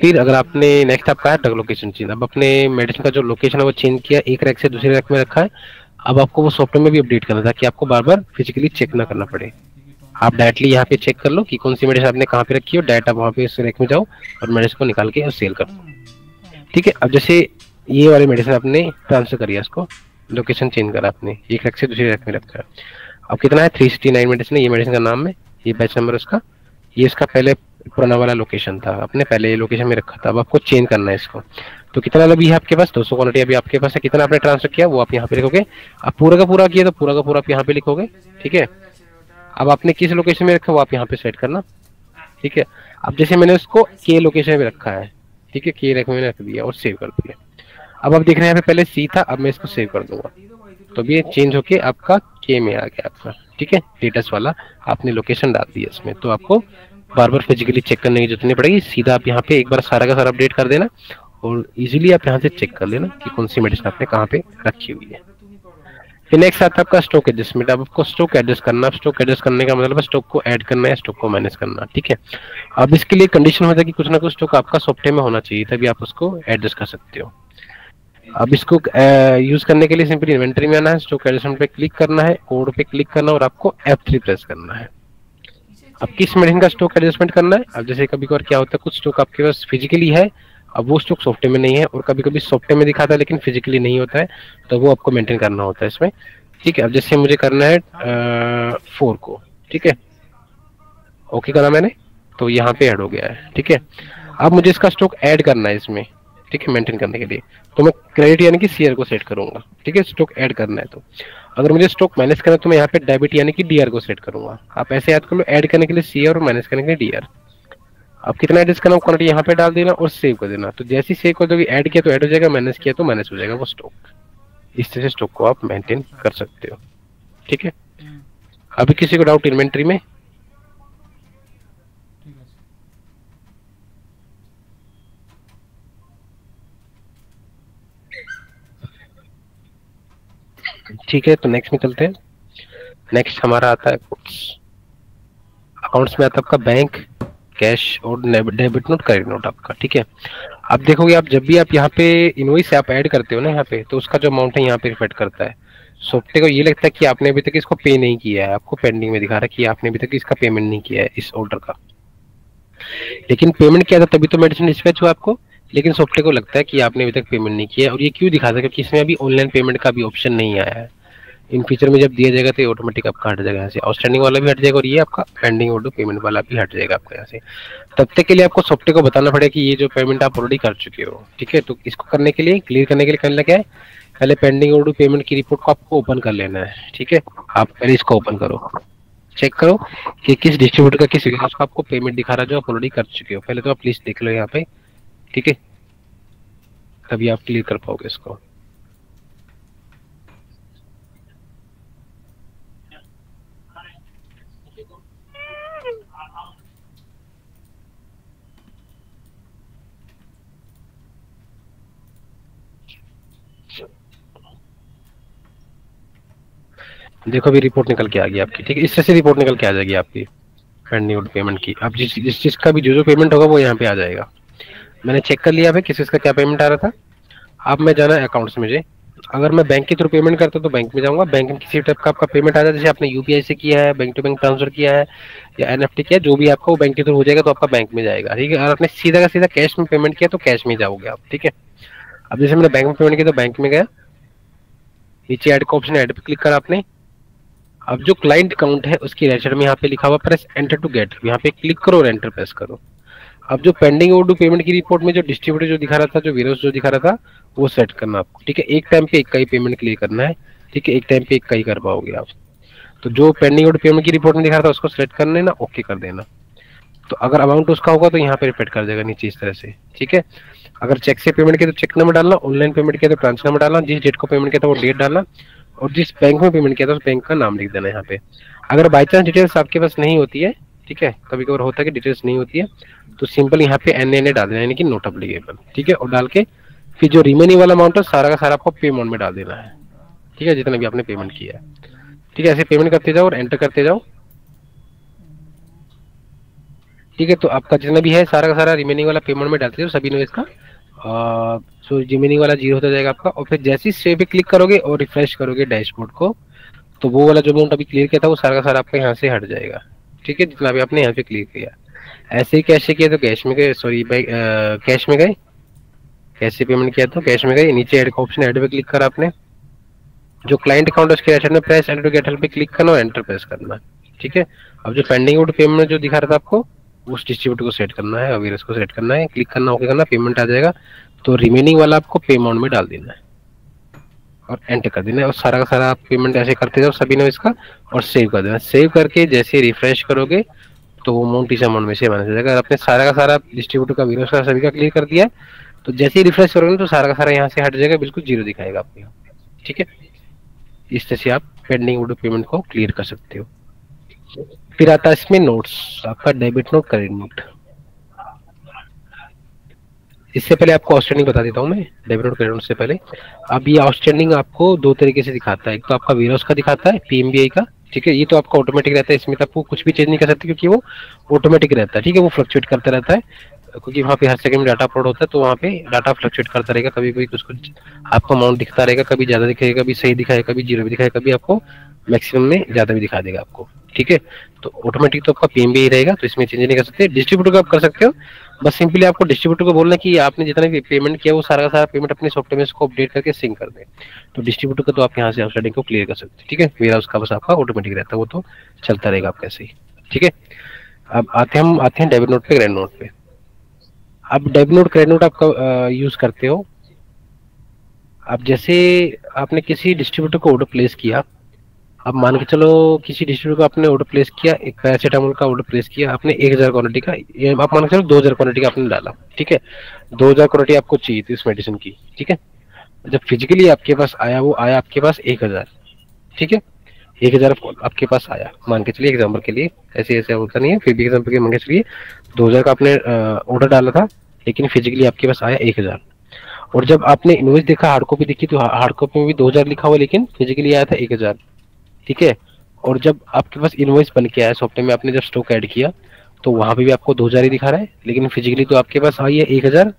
फिर अगर आपने नेक्स्ट आपका है ड्रग लोकेशन चेंज। अब अपने मेडिसिन का जो लोकेशन है वो चेंज किया, एक रैक से दूसरे रैक में रखा है, अब आपको वो सॉफ्टवेयर में भी अपडेट करना था कि आपको बार बार फिजिकली चेक ना करना पड़े। आप डायरेक्टली यहाँ पे चेक कर लो कि कौन सी मेडिसिन आपने कहाँ पे रखी हो, डायरेक्ट आप वहाँ पे इस रैक में जाओ और मेडिसिन को निकाल के सेल कर दो, ठीक है। अब जैसे ये वाली मेडिसिन आपने ट्रांसफर करी है, इसको लोकेशन चेंज करा आपने, एक रैक से दूसरे रैक में रखा है। अब कितना है 369 मेडिसिन है, ये मेडिसिन का नाम है, ये बैच नंबर उसका, ये इसका पहले पुराना वाला लोकेशन था, आपने पहले ये लोकेशन में रखा था, अब आपको चेंज करना है इसको। तो कितना अभी है आपके पास 200 क्वांटिटी अभी आपके पास है, कितना आपने ट्रांसफर किया वो आप यहाँ पे लिखोगे। अब पूरा का पूरा किया तो पूरा का पूरा आप यहाँ पे लिखोगे, ठीक है। अब आपने किस लोकेशन में रखा वो आप यहाँ पे सेट करना, ठीक है। अब जैसे मैंने उसको के लोकेशन में रखा है, ठीक है, के रैक में रख दिया और सेव कर दिया। अब आप देख रहे हैं यहाँ पे पहले सी था, अब मैं इसको सेव कर दूंगा तो ये चेंज होके आपका के में आ गया आपका, ठीक है, स्टेटस वाला आपने लोकेशन डाल दिया इसमें। तो आपको बार बार फिजिकली चेक करने की जरूरत नहीं पड़ेगी, सीधा आप यहाँ पे एक बार सारा का सारा अपडेट कर देना और इजीली आप यहाँ से चेक कर लेना कि कौन सी मेडिसिन आपने कहाँ पे रखी हुई है। फिर नेक्स्ट आता है आपका स्टॉक एडजस्टमेंट। अब आपको स्टॉक एडजस्ट करना, स्टॉक एडजस्ट करने का मतलब है स्टॉक को ऐड करना है, स्टॉक को मैनेज करना, ठीक है। अब इसके लिए कंडीशन होता है कि कुछ ना कुछ स्टॉक आपका सॉफ्टवेयर में होना चाहिए, तभी आप उसको एडजस्ट कर सकते हो। अब इसको यूज करने के लिए सिंपली इन्वेंटरी में आना है, स्टॉक एडजस्टमेंट पे क्लिक करना है, कोड पे क्लिक करना और आपको F3 प्रेस करना है। अब किस मेडिसिन का स्टॉक एडजस्टमेंट करना है, अब जैसे कभी कभार क्या होता है कुछ स्टॉक आपके पास फिजिकली है, अब वो स्टॉक सॉफ्टवेयर में नहीं है, और कभी कभी सॉफ्टवेयर में दिखाता है लेकिन फिजिकली नहीं होता है, तो वो आपको मेंटेन करना होता है इसमें, ठीक है। अब जैसे मुझे करना है 4 को, ठीक है, ओके करा मैंने तो यहाँ पे ऐड हो गया है, ठीक है। अब मुझे इसका स्टॉक ऐड करना है इसमें, ठीक है, मेंटेन करने के लिए, तो मैं क्रेडिट यानी कि सीआर को सेट करूंगा, ठीक है, स्टॉक ऐड करना है। तो अगर मुझे स्टॉक मैनेज करना है तो मैं यहाँ पे डेबिट यानी कि डीआर को सेट करूंगा। आप ऐसे याद कर लो, ऐड करने के लिए सीआर और मैनेज करने के लिए डीआर। अब कितना एडजस्ट करना क्वांटिटी यहाँ पे डाल देना और सेव कर देना। तो जैसे ही सेव कर दोगे, ऐड किया तो ऐड हो जाएगा, मैनेज किया तो मैनेज हो जाएगा वो स्टॉक। इस तरह से स्टॉक को आप मेंटेन कर सकते हो, ठीक है। अभी किसी को डाउट इन्वेंट्री में? ठीक है, तो नेक्स्ट में चलते हैं। नेक्स्ट हमारा आता है अकाउंट्स में आता है आपका बैंक, कैश और डेबिट नोट, क्रेडिट नोट आपका, ठीक है। अब देखोगे आप जब भी आप यहाँ पे इनवॉइस आप ऐड करते हो ना यहाँ पे, तो उसका जो अमाउंट है यहाँ पे रिफ्लेक्ट करता है। सॉफ्टवेयर को ये लगता है कि आपने अभी तक इसको पे नहीं किया है, आपको पेंडिंग में दिखा रहा है कि आपने अभी तक इसका पेमेंट नहीं किया है इस ऑर्डर का, लेकिन पेमेंट किया था तभी तो मेडिसिन डिस्पैच हुआ आपको, लेकिन सॉफ्टवेयर को लगता है कि आपने अभी तक पेमेंट नहीं किया है। और ये क्यों दिखाता है, क्योंकि इसमें अभी ऑनलाइन पेमेंट का भी ऑप्शन नहीं आया है। इन फ्यूचर में जब दिया जाएगा तो ये ऑटोमेटिक आपका हट जाएगा यहाँ से, आउटस्टैंडिंग वाला भी हट जाएगा और ये आपका पेंडिंग ओवरड्यू पेमेंट वाला भी हट जाएगा आपका यहाँ से। तब तक के लिए आपको सॉफ्टवेयर को बताना पड़ेगा कि ये जो पेमेंट आप ऑलरेडी कर चुके हो, ठीक है। तो इसको करने के लिए, क्लियर करने के लिए करना क्या है, पहले पेंडिंग ओवरड्यू पेमेंट की रिपोर्ट को आपको ओपन कर लेना है, ठीक है। आप पहले इसको ओपन करो, चेक करो कि किस डिस्ट्रीब्यूटर का किस वेयरहाउस का आपको पेमेंट दिखा रहा है जो आप ऑलरेडी कर चुके हो। पहले तो आप लिस्ट देख लो यहाँ पे, ठीक है, तभी आप क्लियर कर पाओगे इसको। देखो अभी रिपोर्ट निकल के आ गई आपकी, ठीक है। इस तरह से रिपोर्ट निकल के आ जाएगी आपकी पेंडिंग पेमेंट की। अब जिस चीज का भी जो पेमेंट होगा वो यहाँ पे आ जाएगा। मैंने चेक कर लिया किस चीज का क्या पेमेंट आ रहा था। अब मैं जाना है अकाउंट्स में। मुझे अगर मैं बैंक के थ्रू पेमेंट करता हूँ तो बैंक में जाऊंगा, बैंक में किसी टाइप का आपका पेमेंट आ जाए, जैसे आपने यूपीआई से किया है, बैंक टू बैंक ट्रांसफर किया है या एनएफटी किया, जो भी आपका वो बैंक के थ्रू हो जाएगा तो आपका बैंक में जाएगा, ठीक है। अगर आपने सीधा का सीधा कैश में पेमेंट किया तो कैश में जाओगे आप, ठीक है। अब जैसे मैंने बैंक में पेमेंट किया तो बैंक में गया, नीचे ऐड का ऑप्शन, ऐड पे क्लिक करा आपने। अब जो क्लाइंट अकाउंट है उसकी राइट साइड में यहाँ पे लिखा हुआ प्रेस एंटर टू गेट, यहाँ पे क्लिक करो और एंटर प्रेस करो। अब जो पेंडिंग ओवरड्यू पेमेंट की रिपोर्ट में जो डिस्ट्रीब्यूटर जो दिखा रहा था, जो वेयरहाउस जो दिखा रहा था, वो सेट करना आपको, ठीक है। एक टाइम पे एक का ही पेमेंट क्लियर करना है, ठीक है। एक टाइम पे एक का ही कर पाओगे आप। तो जो पेंडिंग ओवरड्यू पेमेंट की रिपोर्ट में दिखा रहा था उसको सेलेक्ट कर लेना, ओके कर देना। तो अगर अमाउंट उसका होगा तो यहाँ पे रिपीट कर देगा नीचे इस तरह से, ठीक है। अगर चेक से पेमेंट किया तो चेक नंबर डालना, ऑनलाइन पेमेंट किया तो ट्रांसफर नंबर डालना, जिस डेट को पेमेंट किया था वो डेट डालना, और जिस बैंक में पेमेंट किया था उस बैंक का नाम लिख देना यहाँ पे। अगर बाई चांस डिटेल्स आपके पास नहीं होती है, ठीक है, कभी कभार होता है कि डिटेल्स नहीं होती है, तो सिंपल यहाँ पे NNA डाल देना, यानी कि नोट अप्लीकेबल, ठीक है। और डाल के फिर जो रिमेनिंग वाला अमाउंट है सारा का सारा आपको पे अमाउंट में डाल देना है, ठीक है, जितना भी आपने पेमेंट किया है, ठीक है। ऐसे पेमेंट करते जाओ और एंटर करते जाओ, ठीक है। तो आपका जितना भी है सारा का सारा रिमेनिंग वाला पेमेंट में डालते जाओ सभी ने इसका, सो रिमेनिंग वाला 0 होता जाएगा आपका। और फिर जैसे ही सेव पे क्लिक करोगे और रिफ्रेश करोगे डैशबोर्ड को, तो वो वाला जो अमाउंट अभी क्लियर किया था वो सारा का सारा आपका यहाँ से हट जाएगा, ठीक है, जितना भी आपने यहाँ पे क्लियर किया। ऐसे ही कैश से किया तो कैश में गए, सॉरी भाई कैश में गए, कैश से पेमेंट किया तो कैश में गए, नीचे ऐड का ऑप्शन, ऐड पे क्लिक करा आपने। जो क्लाइंट अकाउंट है उसके राइट साइड में press enter to get help पे क्लिक करना और एंटर प्रेस करना, ठीक है। अब जो पेंडिंग ओवरड्यू पेमेंट जो दिखा रहा था आपको, उस डिस्ट्रीब्यूटर को सेट करना है, अवेयर को सेट करना है, क्लिक करना, ओके करना, पेमेंट आ जाएगा। तो रिमेनिंग वाला आपको पे अमाउंट में डाल देना है और एंटर कर देना है, और सारा का सारा आप पेमेंट ऐसे करते जाओ सभी ने इसका, और सेव कर देना। सेव करके जैसे रिफ्रेश करोगे तो वो अमाउंट इस अमाउंट में से बना जाएगा। आपने सारा का सारा डिस्ट्रीब्यूटर का वेयरहाउस का सभी का क्लियर कर दिया है, तो जैसे ही रिफ्रेश करोगे तो सारा का सारा यहाँ से हट जाएगा, बिल्कुल 0 दिखाएगा आपको यहाँ, ठीक है। इस तरह से आप पेंडिंग ओवरड्यू पेमेंट को क्लियर कर सकते हो। फिर आता है इसमें नोट्स, आपका डेबिट नोट, क्रेडिट नोट। इससे पहले आपको आउटस्टैंडिंग बता देता हूँ मैं, डेबिट नोट क्रेडिट नोट से पहले। अब ये आउटस्टैंडिंग आपको 2 तरीके से दिखाता है, एक तो आपका वेयरहाउस का दिखाता है PMBI का, ठीक है, ये तो आपका ऑटोमेटिक रहता है, इसमें तो आपको कुछ भी चेंज नहीं कर सकते क्योंकि वो ऑटोमेटिक रहता है, ठीक है। वो फ्लक्चुएट करता रहता है क्योंकि वहाँ पे हर सेकंड में डाटा अपलोड होता है, तो वहाँ पे डाटा फ्लक्चुएट करता रहेगा, कभी कभी कुछ आपको अमाउंट दिखता रहेगा, कभी ज्यादा दिखाएगा, कभी सही दिखाएगा, कभी 0 भी दिखाएगा, कभी आपको मैक्सिमम में ज्यादा भी दिखा देगा आपको, ठीक है। तो ऑटोमेटिक तो आपका PMBI रहेगा, तो इसमें चेंज नहीं कर सकते। डिस्ट्रीब्यूटर को आप कर सकते हो, बस सिंपली आपको डिस्ट्रीब्यूटर को बोलना कि आपने जितना भी पेमेंट किया वो सारा का सारा पेमेंट अपने सॉफ्टवेयर में इसको अपडेट करके सिंक कर दें। तो डिस्ट्रीब्यूटर का तो आप यहाँ से आउटस्टैंडिंग को क्लियर कर सकते हैं, ठीक है। वेयरहाउस का बस आपका ऑटोमेटिक रहता है, वो तो चलता रहेगा आपका ऐसे ही, ठीक है। अब आते हैं डेबिट नोट पे, क्रेडिट नोट पे। अब डेबिट नोट क्रेडिट नोट आपका यूज करते हो, अब जैसे आपने किसी डिस्ट्रीब्यूटर को ऑर्डर प्लेस किया, अब मान के चलो किसी डिस्ट्रीब्यूटर को आपने ऑर्डर प्लेस किया, एक पैरासीटामोल का ऑर्डर प्लेस किया आपने 1000 क्वांटिटी का, ये आप मान के चलो 2000 क्वांटिटी का आपने डाला, ठीक है। 2000 क्वांटिटी आपको चाहिए थी इस मेडिसिन की, ठीक है। जब फिजिकली आपके पास आया, वो आया आपके पास 1000, ठीक है। 1000 आपके पास आया, मान के चलिए एग्जाम्पल के लिए, ऐसे ऐसे होता नहीं है, फिर भी एग्जाम्पल के मान के चलिए 2000 का आपने ऑर्डर डाला था, लेकिन फिजिकली आपके पास आया 1000। और जब आपने इनवॉइस देखा, हार्ड कॉपी देखी, तो हार्ड कॉपी में भी 2000 लिखा हुआ, लेकिन फिजिकली आया था 1000, ठीक है। और जब आपके पास इनवॉइस बन के आया सॉफ्टवेयर में, आपने जब स्टॉक ऐड किया तो वहां पे भी आपको 2000 ही दिखा रहा है, लेकिन फिजिकली तो आपके पास आई है 1000।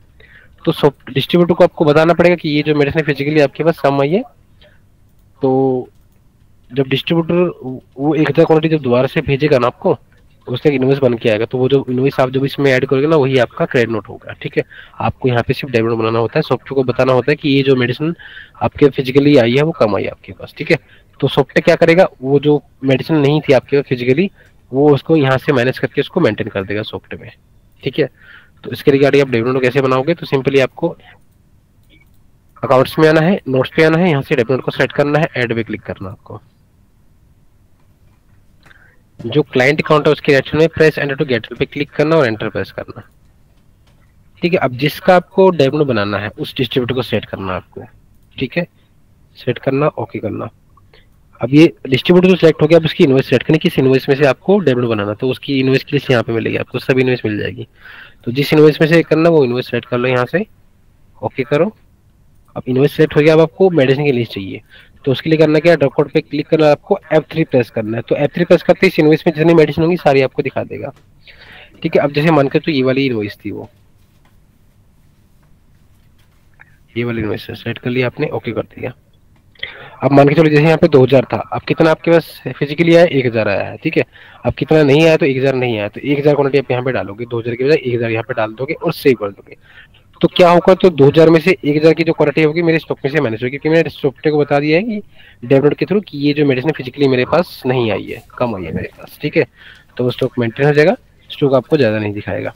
तो डिस्ट्रीब्यूटर को आपको बताना पड़ेगा कि ये जो मेडिसिन फिजिकली आपके पास कम आई है। तो जब डिस्ट्रीब्यूटर वो 1000 क्वांटिटी जब दोबारा से भेजेगा ना आपको, उसका एक इनवॉइस बन के आएगा, तो वो जो इनवॉइस आप जब इसमें ऐड करोगे ना वही आपका क्रेडिट नोट होगा। ठीक है, आपको यहाँ पे सिर्फ डेबिट नोट बनाना होता है, सॉफ्टवेयर को बताना होता है कि ये जो मेडिसिन आपके फिजिकली आई है वो कम आई आपके पास। ठीक है, तो सॉफ्टवेयर क्या करेगा, वो जो मेडिसिन नहीं थी आपके पास फिजिकली वो उसको यहाँ से मैनेज करके उसको मेंटेन कर देगा सॉफ्टवेयर में। ठीक है, तो इसके रिगार्डिंग आप डेबिट नोट कैसे बनाओगे, तो सिंपली आपको अकाउंट्स में आना है, नोट्स पे आना है, यहाँ से डेबिट नोट को सेलेक्ट करना है, ऐड पे क्लिक करना है आपको। जो क्लाइंट अकाउंट है उसके डायरेक्शन में प्रेस एंटर टू गेट पे क्लिक करना और एंटर प्रेस करना। ठीक है, अब जिसका आपको डेबिट नोट बनाना है उस डिस्ट्रीब्यूटर को सेट करना है आपको। ठीक है, सेट करना, ओके करना। अब ये डिस्ट्रीब्यूटर जो सेलेक्ट हो गया, अब उसकी इनवॉइस सेट करनी, किस इनवॉइस में से आपको डेबिट नोट बनाना, तो उसकी इनवॉइस की लिस्ट यहाँ पे मिलेगी आपको, सब इनवॉइस मिल जाएगी। तो जिस इनवॉइस में से करना वो इनवॉइस सेलेक्ट कर लो यहाँ से, ओके करो। अब इनवॉइस सेलेक्ट हो गया, अब आपको मेडिसिन की लिस्ट चाहिए, तो उसके लिए करना क्या, ड्रॉप कोड पे क्लिक करना, आपको F3 प्रेस करना है। तो F3 प्रेस करते इस इनवॉइस में जितनी मेडिसिन होंगी सारी आपको दिखा देगा। ठीक है, अब जैसे मान के तो ये वाली इनवॉइस थी, वो ये वाली इनवॉइस सेलेक्ट कर लिया आपने, ओके कर दिया। अब मान के चलो जैसे यहाँ पे 2000 था, अब कितना आपके पास फिजिकली आया, 1000 आया है। ठीक है, अब कितना नहीं आया तो 1000 नहीं आया, तो 1000 क्वांटिटी आप यहाँ पे डालोगे, 2000 की बजाय 1000 यहाँ पे डाल दोगे और सेव कर दोगे। तो क्या होगा, तो 2000 में से 1000 की जो क्वांटिटी होगी मेरे स्टॉक में से मैनेज होगी, क्योंकि मैंने सॉफ्टवेयर को बता दिया है कि डेबिट नोट के थ्रू कि ये जो मेडिसिन फिजिकली मेरे पास नहीं आई है, कम आई है मेरे पास। ठीक है, तो वो स्टॉक मेंटेन हो जाएगा, स्टॉक आपको ज्यादा नहीं दिखाएगा।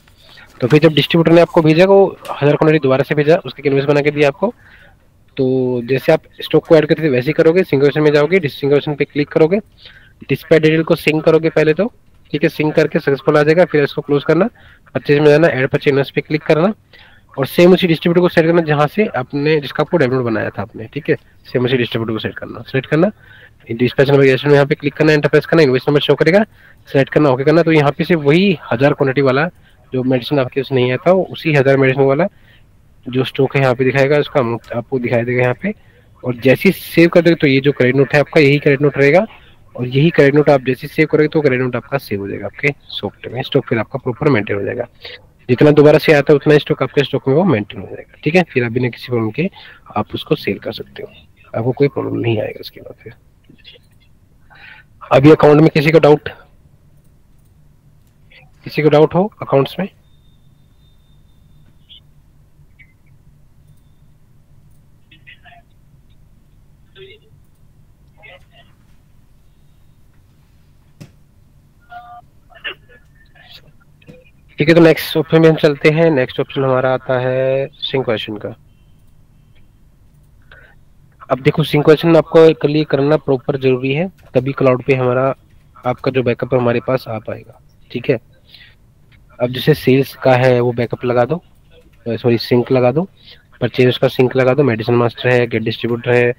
तो फिर जब डिस्ट्रीब्यूटर ने आपको भेजा, वो 1000 क्वांटिटी दोबारा से भेजा, उसके इनवॉइस बना के दिया आपको, तो जैसे आप स्टॉक को ऐड करते थे वैसे ही करोगे, सिंगुलेशन में जाओगे, सिंगुलेशन पे क्लिक करोगे, डिस्प्ले डिटेल को सिंक करोगे पहले तो। ठीक है, सिंक करके सक्सेसफुल आ जाएगा, फिर इसको क्लोज करना, परचेज में जाना, ऐड परचेज पे क्लिक करना और सेम उसी डिस्ट्रीब्यूटर को सेट करना जहां से आपने, जिसका आपको डेबिट नोट बनाया था आपने। ठीक है, सेम उसी डिस्ट्रीब्यूटर को सेट करना, डिस्पैच नंबर में यहाँ पे क्लिक करना, एंटर प्रेस करना, इनवॉइस नंबर शो करेगा, सेलेक्ट करना, ओके करना। तो यहाँ पे से वही 1000 क्वांटिटी वाला जो मेडिसिन आपके पास नहीं आया था, उसी 1000 मेडिसिन वाला जो स्टॉक है यहाँ पे दिखाएगा, उसका अमाउंट आपको दिखाई देगा यहाँ पे। और जैसे ही सेव कर दोगे तो ये जो क्रेडिट नोट है आपका, यही क्रेडिट नोट रहेगा, और यही क्रेडिट नोट आप जैसे सेव करोगे तो क्रेडिट नोट आपका सेव हो जाएगा आपके सॉफ्टवेयर में, स्टॉक फिर आपका प्रॉपर मेंटेन हो जाएगा। जितना दोबारा से आता है उतना स्टॉक आपके स्टॉक में वो मेंटेन हो जाएगा। ठीक है, फिर आप बिना किसी प्रॉब्लम के आप उसको सेल कर सकते हो, आपको कोई प्रॉब्लम नहीं आएगा उसके बाद। फिर अभी अकाउंट में किसी को डाउट हो अकाउंट्स में? ठीक है, तो नेक्स्ट ऑप्शन में हम चलते हैं। नेक्स्ट ऑप्शन हमारा आता है सिंक्वेशन का। अब देखो, सिंक्वेशन आपको के लिए करना प्रॉपर जरूरी है, तभी क्लाउड पे हमारा आपका जो बैकअप है हमारे पास आ पाएगा। ठीक है, अब जैसे सेल्स का है वो बैकअप लगा दो, सॉरी सिंक लगा दो, परचेज का सिंक लगा दो, मेडिसिन मास्टर है, गेट डिस्ट्रीब्यूटर है,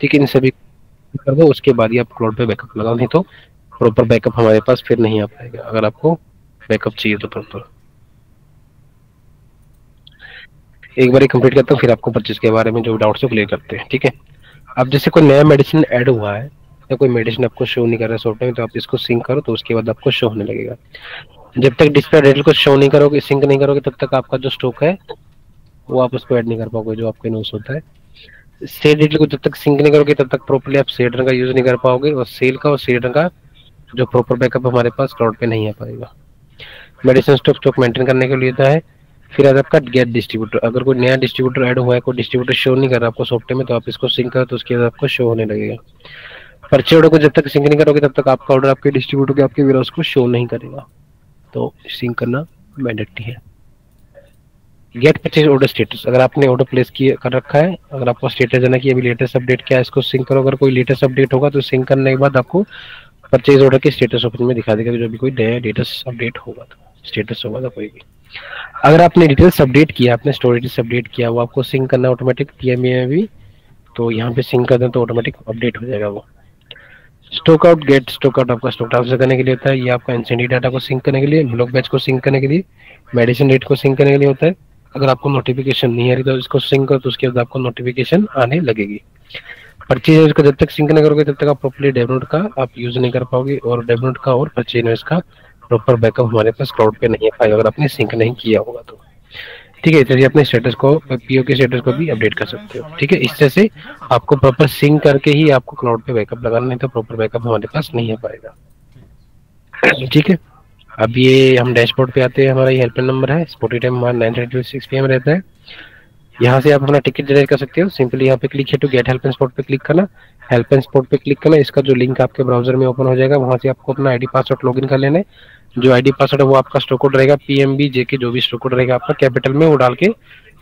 ठीक है, इन सभी कर दो। उसके बाद ही आप क्लाउड पे बैकअप लगाओ, नहीं तो प्रॉपर बैकअप हमारे पास फिर नहीं आ पाएगा, अगर आपको बैकअप चाहिए तो प्रॉपर। एक बार कंप्लीट करता हूँ, फिर आपको परचेज के बारे में जो डाउट्स है क्लियर करते हैं। ठीक है, अब जैसे कोई नया मेडिसिन ऐड हुआ है या कोई मेडिसिन आपको शो नहीं कर रहा है सॉफ्टवेयर में, तो आप इसको सिंक करो, तो उसके बाद आपको शो होने लगेगा। जब तक डिस्प्ले डिटेल को शो नहीं करोगे, सिंक नहीं करोगे, तब तक आपका जो स्टॉक है वो आप उसको ऐड नहीं कर पाओगे, जो आपका इनवॉइस होता है। सेल डिटेल को जब तक सिंक नहीं करोगे तब तक प्रॉपर्ली आप सेल का यूज नहीं कर पाओगे, और सेल का और सेल का जो प्रॉपर बैकअप हमारे पास क्लाउड पे नहीं आ पाएगा। मेडिसिन स्टॉक मेंटेन करने के लिए होता है। फिर अगर आपका गेट डिस्ट्रीब्यूटर, अगर कोई नया डिस्ट्रीब्यूटर ऐड हुआ है, कोई डिस्ट्रीब्यूटर शो नहीं कर रहा आपको सॉफ्टवेयर में, तो आप इसको सिंक करो, तो उसके बाद आपको शो होने लगेगा। परचेज ऑर्डर को जब तक सिंक नहीं करोगे तब तक आपका ऑर्डर आपके डिस्ट्रीब्यूटर के आपके वेयरहाउस को शो नहीं करेगा, तो सिंक करना मैंडेटरी है। गेट परचेज ऑर्डर स्टेटस, अगर आपने ऑर्डर प्लेस किया कर रखा है, अगर आपको स्टेटस जाना कि अभी लेटेस्ट अपडेट क्या है, इसको सिंक करो। अगर कोई लेटेस्ट अपडेट होगा तो सिंक करने के बाद आपको परचेज ऑर्डर के स्टेटस ऑप्शन में दिखा देगा, जो भी कोई नया लेटेस्ट अपडेट होगा तो स्टेटस होगा तो कोई भी। अगर आपने डिटेल्स अपडेट किया, आपने स्टोरेज अपडेट किया, वो आपको सिंक करना ऑटोमेटिक पीएमए में भी, तो यहाँ पे सिंक कर दें तो ऑटोमेटिक अपडेट हो जाएगा वो। Stock out, get stock out आपका स्टॉक ट्रांसफर करने के लिए होता है, ये आपका इंसेंटिव डाटा को सिंक करने के लिए, ब्लॉक बैच को सिंक करने के लिए, मेडिसिन रेट को सिंक करने के लिए होता है। अगर आपको नोटिफिकेशन नहीं आ रही तो इसको सिंक करो, तो उसके बाद आपको नोटिफिकेशन आने लगेगी। परचेज को जब तक सिंक नहीं करोगे तब तक आप प्रॉपर्ली डेबिट नोट का आप यूज नहीं कर पाओगे, और डेबिट नोट का और परचेज का प्रॉपर बैकअप हमारे पास क्लाउड पे नहीं पाएगा, अगर आपने सिंक नहीं किया होगा तो। ठीक है, चलिए अपने स्टेटस को, पीओ के स्टेटस को भी अपडेट कर सकते हो। ठीक है, इस तरह से आपको प्रॉपर सिंक करके ही आपको क्लाउड पे बैकअप लगाना, नहीं तो प्रॉपर बैकअप हमारे पास नहीं आ पाएगा। ठीक है, अब ये हम डैशबोर्ड पे आते हैं, हमारा ये हेल्पलाइन नंबर है, स्पॉटी टाइम हमारा 9:30 to 6 PM रहता है। यहाँ से आप अपना टिकट जनरेट कर सकते हो। सिंपली यहाँ पे क्लिक है टू गेट हेल्पलाइन स्पॉट पे क्लिक करना, हेल्पलाइन स्पॉट पे क्लिक करना, इसका जो लिंक आपके ब्राउजर में ओपन हो जाएगा, वहाँ से आपको अपना आईडी पासवर्ड लॉगिन कर लेना है। जो आईडी पासवर्ड है वो आपका स्टोर कोड रहेगा, PMBJK जो भी स्टोर कोड रहेगा आपका कैपिटल में, वो डाल के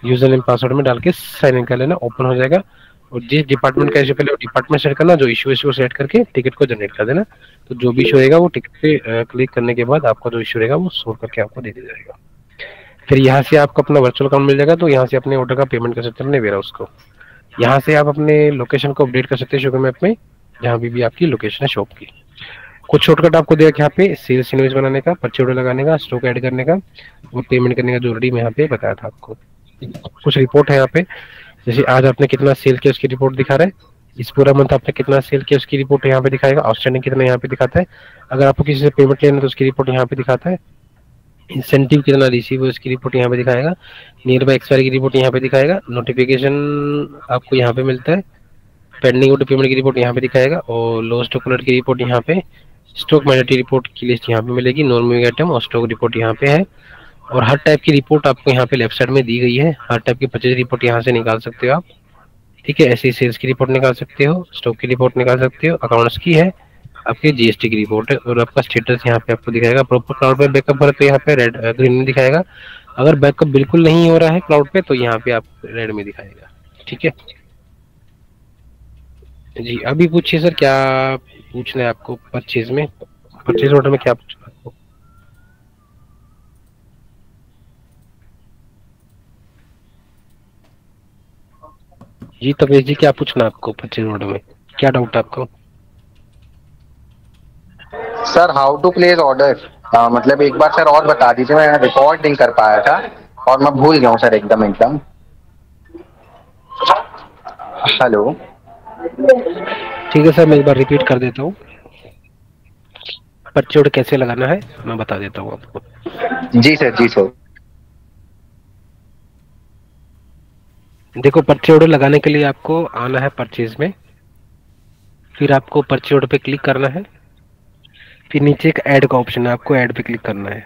यूजर नेम पासवर्ड में डाल के साइन इन कर लेना, ओपन हो जाएगा। और जिस डिपार्टमेंट का इशू पहले वो डिपार्टमेंट सेट करना, जो इशू सेट करके टिकट को जनरेट कर देना। तो जो भी इशू रहेगा वो टिकट पे क्लिक करने के बाद आपका जो इशू रहेगा वो सोल्व करके आपको दे दिया जाएगा। फिर यहाँ से आपको अपना वर्चुअल अकाउंट मिल जाएगा, तो यहाँ से अपने ऑर्डर का पेमेंट कर सकते हैं अपने वेयरहाउस को। यहाँ से आप अपने लोकेशन को अपडेट कर सकते हैं शुगर मैप में, जहाँ भी आपकी लोकेशन है शॉप की। कुछ शॉर्टकट आपको देगा यहाँ पे, सेल्स इनवॉइस बनाने का, पर्चे ऑर्डर लगाने का, स्टॉक ऐड करने का और पेमेंट करने का, जो ऑलरेडी मैं यहाँ पे बताया था आपको। कुछ रिपोर्ट है यहाँ पे, जैसे आज आपने कितना सेल किया उसकी रिपोर्ट दिखा रहा है, इस पूरा मंथ आपने कितना सेल किया उसकी रिपोर्ट यहाँ पे दिखाएगा, आउटस्टैंडिंग कितना यहाँ पे दिखाता है, अगर आपको किसी से पेमेंट लेना है तो उसकी रिपोर्ट यहाँ पे दिखाता है, इंसेंटिव कितना रिसीव है उसकी रिपोर्ट यहाँ पे दिखाएगा, नियर बाय एक्सपायरी की रिपोर्ट यहाँ पे दिखाएगा, नोटिफिकेशन आपको यहाँ पे मिलता है, पेंडिंग ऑर्डर पेमेंट की रिपोर्ट यहाँ पे दिखाएगा और लो स्टॉक अलर्ट की रिपोर्ट यहाँ पे, स्टॉक मैनेटरी रिपोर्ट की लिस्ट यहाँ पे मिलेगी, नॉन मूविंग आइटम और स्टॉक रिपोर्ट यहाँ पे है। और हर टाइप की रिपोर्ट आपको यहाँ पे लेफ्ट साइड में दी गई है, हर टाइप की परचेज रिपोर्ट यहाँ से निकाल सकते हो आप। ठीक है, ऐसे ही सेल्स की रिपोर्ट निकाल सकते हो, स्टॉक की रिपोर्ट निकाल सकते हो, अकाउंट्स की है, आपकी GST की रिपोर्ट है और आपका स्टेटस यहाँ पे आपको दिखाएगा। प्रॉपर क्लाउड पे बैकअप है तो यहाँ पे रेड ग्रीन में दिखाएगा, अगर बैकअप बिल्कुल नहीं हो रहा है क्लाउड पे तो यहाँ पे आप रेड में दिखाएगा। ठीक है जी, अभी पूछिए सर क्या पूछना है आपको परचेज में, परचेज ऑर्डर में क्या पूछना है आपको? जी तपेश जी क्या पूछना है आपको परचेज ऑर्डर में, क्या डाउट है आपको? Sir how to place order, मतलब एक बार सर और बता दीजिए, मैं रिकॉर्ड नहीं कर पाया था और मैं भूल गया हूँ सर एकदम। हेलो। ठीक है सर, मैं एक बार रिपीट कर देता हूँ, परचेज ऑर्डर कैसे लगाना है मैं बता देता हूँ आपको। जी सर, जी सर। देखो परचेज ऑर्डर लगाने के लिए आपको आना है परचेज में, फिर आपको परचेज ऑर्डर पे क्लिक करना है, फिर नीचे एक ऐड का ऑप्शन है, आपको ऐड पे क्लिक करना है।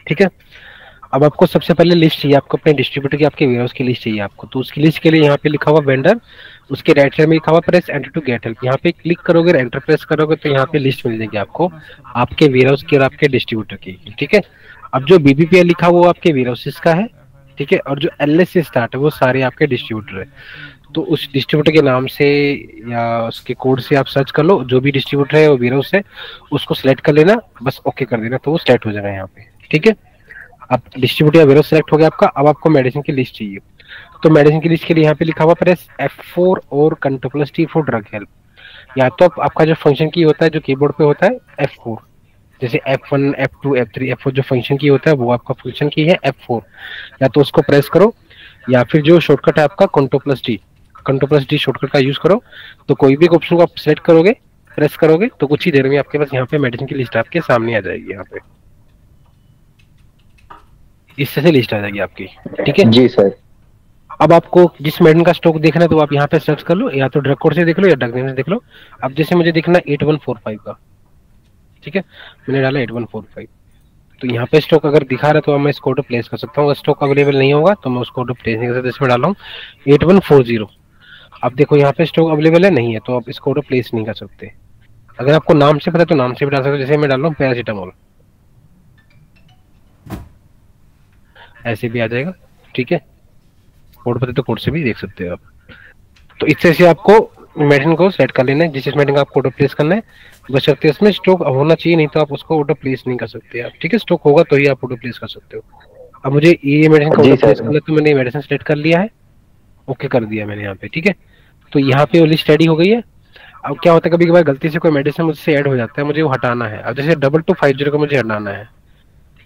ठीक है, अब आपको सबसे पहले लिस्ट चाहिए, आपको अपने डिस्ट्रीब्यूटर की, आपके वेयरहाउस की लिस्ट चाहिए आपको, तो उसकी लिस्ट के लिए यहाँ पे लिखा हुआ वेंडर, उसके राइट साइड में लिखा हुआ press enter to get help, यहाँ पे क्लिक करोगे एंटर प्रेस करोगे तो यहाँ पे लिस्ट मिल जाएगी आपको आपके वेयरहाउस की और आपके डिस्ट्रीब्यूटर की। ठीक है, अब जो BBPL लिखा हुआ वो आपके वेयरहाउसेस का है। ठीक है, और जो LS से स्टार्ट है वो सारे आपके डिस्ट्रीब्यूटर है, तो उस डिस्ट्रीब्यूटर के नाम से या उसके कोड से आप सर्च कर लो, जो भी डिस्ट्रीब्यूटर है वो वेयरहाउस है उसको सिलेक्ट कर लेना, बस ओके कर देना तो वो सेट हो जाएगा यहाँ पे। ठीक है, अब डिस्ट्रीब्यूटर या वेयरहाउस सेलेक्ट हो गया आपका, अब आपको मेडिसिन की लिस्ट चाहिए, तो मेडिसिन की लिस्ट के लिए यहाँ पे लिखा हुआ प्रेस F4 और Ctrl+T फॉर ड्रग हेल्प, या तो आपका जो फंक्शन की होता है जो कीबोर्ड पे होता है F4, जैसे F1 F2 F3 F4 जो फंक्शन की होता है वो आपका फंक्शन की है F4, या तो उसको प्रेस करो या फिर जो शॉर्टकट है आपका Ctrl+D शॉर्टकट का यूज करो, तो कोई भी ऑप्शन को आप सिलेक्ट करोगे प्रेस करोगे तो कुछ ही देर में आपके पास यहाँ पे मेडिसिन की लिस्ट आपके सामने आ जाएगी, यहाँ पे इस तरह से लिस्ट आ जाएगी आपकी। ठीक है जी सर। अब आपको जिस मेडिसिन का स्टॉक देखना है तो आप यहाँ पे सर्च कर लो, या तो ड्रग कोड से देख लो या ड्रग नेम से देख लो। अब जैसे मुझे देखना 8145 का, ठीक है मैंने डाला 8145, तो यहाँ पे स्टॉक अगर दिखा रहा है तो मैं इसको ऑर्डर प्लेस कर सकता हूँ, अगर स्टॉक अवेलेबल नहीं होगा तो मैं उसको ऑर्डर प्लेस नहीं कर सकता। इसमें डाला हूँ 8140, अब देखो यहाँ पे स्टॉक अवेलेबल है नहीं है तो आप इसको ऑर्डर प्लेस नहीं कर सकते। अगर आपको नाम से पता है तो नाम से भी डाल सकते हो, जैसे मैं डाल रहा हूँ पैरासीटामोल, ऐसे भी आ जाएगा। ठीक है, कोड पता तो कोड से भी देख सकते हो आप। तो इस तरह से आपको मेडिसिन को सेट कर लेना है, जिस मेडिसिन का आपको ऑर्डर प्लेस करना है, बशर्ते उसमें स्टॉक होना चाहिए, नहीं तो आप उसको ऑर्डर प्लेस नहीं कर सकते आप। ठीक है, स्टॉक होगा तो ही आप ऑर्डर प्लेस कर सकते हो। अब मुझे ये मेडिसिन का ऑर्डर प्लेस करना है तो मैंने मेडिसिन सेलेक्ट कर लिया है, ओके कर दिया मैंने यहाँ पे। ठीक है, तो यहाँ पे वो लिस्ट रेडी हो गई है। अब क्या होता है कभी कभार गलती से कोई मेडिसिन मुझसे ऐड हो जाता है, मुझे वो हटाना है। अब जैसे 2250 को मुझे हटाना है,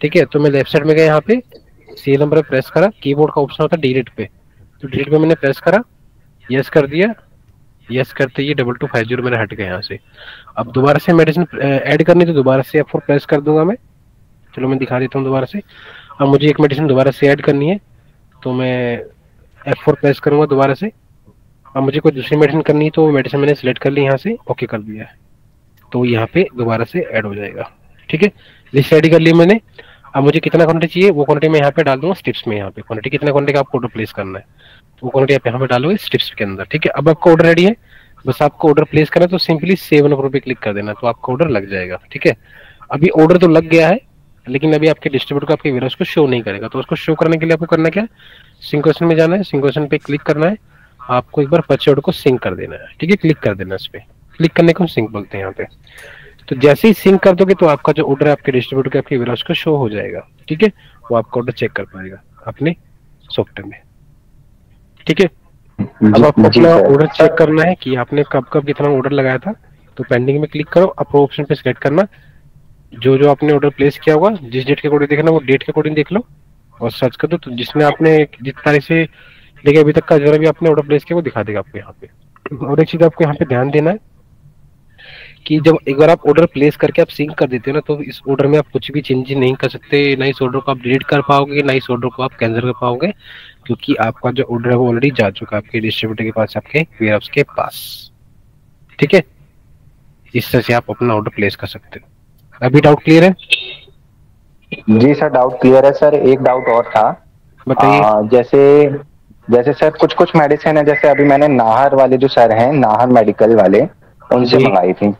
ठीक है, तो मैं लेफ्ट साइड में गया, यहाँ पे सी नंबर पे प्रेस करा, कीबोर्ड का ऑप्शन होता है डिलीट पे, तो डिलीट पे मैंने प्रेस करा, यस कर दिया, यस करते ही 2250 मैंने हट गया यहाँ से। अब दोबारा से मेडिसिन ऐड करनी तो दोबारा से F4 प्रेस कर दूंगा मैं, चलो मैं दिखा देता हूँ दोबारा से। अब मुझे एक मेडिसिन दोबारा से ऐड करनी है तो मैं F4 प्रेस करूंगा दोबारा से। अब मुझे कोई दूसरी मेडिसिन करनी है तो मेडिसिन मैंने सिलेक्ट कर ली यहाँ से, ओके कर दिया है, तो यहाँ पे दोबारा से ऐड हो जाएगा। ठीक है, लिस्ट रेडी कर ली मैंने। अब मुझे कितना क्वांटिटी चाहिए वो क्वांटिटी मैं यहाँ पे डाल दूंगा स्ट्रिप्स में। यहाँ पे क्वांटिटी कितना क्वांटिटी का आपको ऑर्डर प्लेस करना है वो क्वांटिटी आप यहाँ पे डालोगे स्ट्रिप्स के अंदर, ठीक है। अब आपका ऑर्डर रेडी है, बस आपको ऑर्डर प्लेस करना है, तो सिंपली सेव नंबर पे क्लिक कर देना, तो आपका ऑर्डर लग जाएगा, ठीक है। अभी ऑर्डर तो लग गया है, लेकिन अभी आपके डिस्ट्रीब्यूटर को आपके वेयरहाउस को शो नहीं करेगा, तो उसको शो करने के लिए आपको करना क्या है, सिंक्रोनेशन में जाना है, सिंक्रोनेशन पे क्लिक करना है, आपको एक बार परचेज ऑर्डर को सिंक कर देना है, ठीक है। क्लिक कर देना है इस पे, क्लिक करने को हम सिंक बोलते हैं यहाँ पे। तो जैसे ही सिंक कर दोगे तो आपका जो ऑर्डर है आपके डिस्ट्रीब्यूटर के आपके वेयरहाउस को शो हो जाएगा, ठीक है। वो आपका ऑर्डर चेक कर पाएगा अपने सॉफ्टवेयर में, ठीक है। अब आपको जी अपना सर। ऑर्डर चेक करना है कि आपने कब कब कितना ऑर्डर लगाया था, तो पेंडिंग में क्लिक करो, अप्रूव ऑप्शन पे सिलेक्ट करना, जो जो आपने ऑर्डर प्लेस किया होगा जिस डेट के अकॉर्डिंग देखना वो डेट के अकॉर्डिंग देख लो और सर्च कर दो, तो जिसमें आपने जिस तारीख से लेके अभी तक का जो भी आपने ऑर्डर प्लेस किया वो दिखा देगा आपको यहाँ पे। और एक चीज आपको यहाँ पे ध्यान देना है कि जब एक बार आप ऑर्डर प्लेस करके आप सिंक कर देते हो ना, तो इस ऑर्डर में आप कुछ भी चेंज नहीं कर सकते, ना इस ऑर्डर को आप डिलीट कर पाओगे, ना इस ऑर्डर को आप कैंसिल कर पाओगे, क्योंकि आपका जो ऑर्डर है वो ऑलरेडी जा चुका है आपके डिस्ट्रीब्यूटर के पास, आपके वेयरहाउस के पास, ठीक है। इस तरह से आप अपना ऑर्डर प्लेस कर सकते हो। अभी डाउट क्लियर है? जी सर डाउट क्लियर है सर। एक डाउट और था, बताइए। जैसे जैसे सर कुछ कुछ मेडिसिन है, जैसे अभी मैंने नाहर वाले जो सर हैं, नाहर मेडिकल वाले, उनसे जी मंगाई थी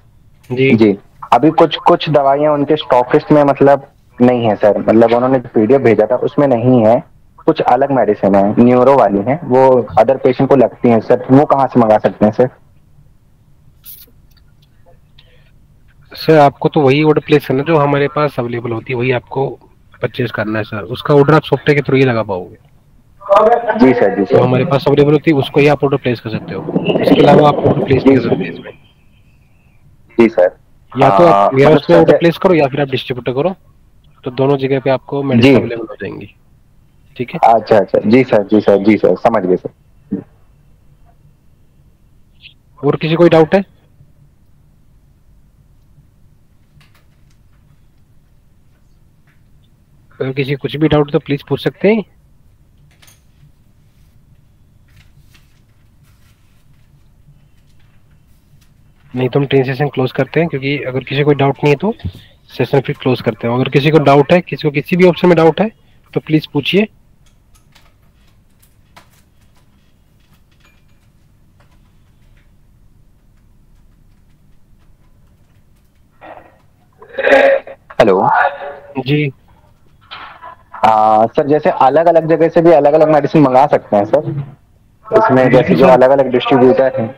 जी जी। अभी कुछ कुछ दवाइयां उनके स्टॉकिस्ट में मतलब नहीं है सर, मतलब उन्होंने जो पीडीएफ भेजा था उसमें नहीं है, कुछ अलग मेडिसिन है, न्यूरो वाली हैं, वो अदर पेशेंट को लगती हैं सर, वो कहाँ से मंगा सकते हैं सर? सर आपको तो वही ऑर्डर प्लेस करना है जो हमारे पास अवेलेबल होती है, वही आपको परचेज करना है सर। उसका ऑर्डर आप सॉफ्टवेयर के थ्रू ही लगा पाओगे, जी सर जी जो हमारे सर। पास अवेलेबल होती है उसको ही आप ऑर्डर प्लेस कर सकते हो। इसके अलावा आप ऑर्डर प्लेस जी नहीं कर सकते इसमें। जी सर। या तो आप मतलब वेयरहाउस में ऑर्डर सर प्लेस करो या फिर आप डिस्ट्रीब्यूटर करो, तो दोनों जगह पे आपको जी, मेडिसिन अवेलेबल हो जाएंगी, ठीक है। अच्छा अच्छा, जी सर जी सर जी सर, समझ गए सर। और किसी कोई डाउट है? अगर किसी कुछ भी डाउट तो प्लीज पूछ सकते हैं। नहीं तो हम ट्रेन सेशन क्लोज करते हैं, क्योंकि अगर किसी को डाउट नहीं है तो सेशन फिर क्लोज करते हैं। अगर किसी को डाउट है, किसी को किसी भी ऑप्शन में डाउट है तो प्लीज पूछिए। हेलो। जी सर जैसे अलग अलग जगह से भी अलग अलग मेडिसिन मंगा सकते हैं सर इसमें, जैसे बिल्कुल जो सर, अलग अलग डिस्ट्रीब्यूटर हैं?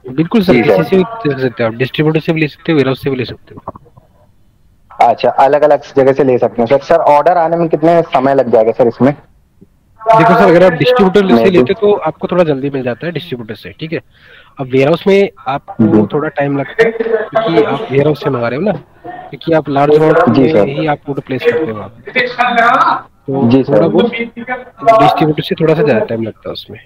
बिल्कुल सर, जी किसी सर। से भी ले सकते हो आप, डिस्ट्रीब्यूटर से भी ले सकते हो, वेयरहाउस से भी ले सकते हो। अच्छा, अलग अलग जगह से ले सकते हैं सर। सर ऑर्डर आने में कितने समय लग जाएगा सर इसमें? देखो सर, अगर आप डिस्ट्रीब्यूटर मे से भी। लेते हो तो आपको थोड़ा जल्दी मिल जाता है डिस्ट्रीब्यूटर से, ठीक है। अब वेयरहाउस में जी आपको थोड़ा टाइम लगता है, क्योंकि आप वेयरहाउस से मंगा रहे हो ना, क्योंकि आप लार्ज अमाउंट जी में सर। ही आप ऑर्डर प्लेस करते हो आप, तो जी थोड़ा सर। बहुत डिस्ट्रीब्यूटर से थोड़ा सा ज्यादा टाइम लगता है उसमें,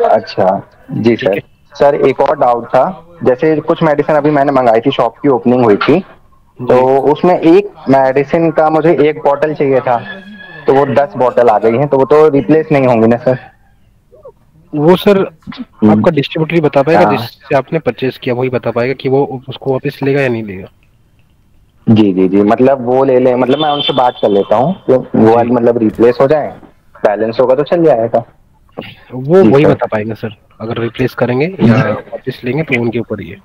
अच्छा जी ठीक सर। है। सर एक और डाउट था, जैसे कुछ मेडिसिन अभी मैंने मंगाई थी, शॉप की ओपनिंग हुई थी, तो जी उसमें एक मेडिसिन का मुझे एक बॉटल चाहिए था, तो वो 10 बॉटल आ गई हैं, तो वो तो रिप्लेस नहीं होंगी ना सर? वो सर आपका डिस्ट्रीब्यूटर ही बता पाएगा, हाँ जिससे आपने परचेज किया वही बता पाएगा कि वो उसको वापस लेगा या नहीं लेगा। जी जी जी, मतलब वो ले लें, मतलब मैं उनसे बात कर लेता हूँ कि वो जी वाली मतलब रिप्लेस हो जाए, बैलेंस होगा तो चल जाएगा। वो जी वही सर। बता पाएंगे सर, अगर रिप्लेस करेंगे या वापस लेंगे तो उनके ऊपर ही है।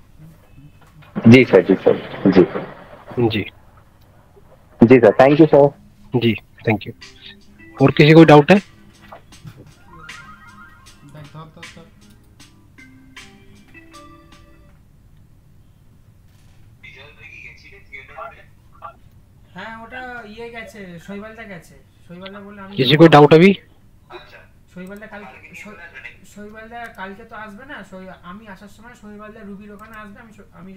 जी सर जी सर जी। जी जी सर, थैंक यू सर। जी, थैंक यू। और किसी को डाउट है? হ্যাঁ ওটা ইয়ে গেছে, শৈবালদা গেছে। শৈবালদা বললে আমি किसी को डाउट अभी? শৈবালদা কালকে শৈবালদা কালকে তো আসবে না, আমি আসার সময় শৈবালদা রুবির ওখানে আসবে, আমি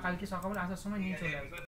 কালকে সকালে আসার সময় নিয়ে চলে আসবো।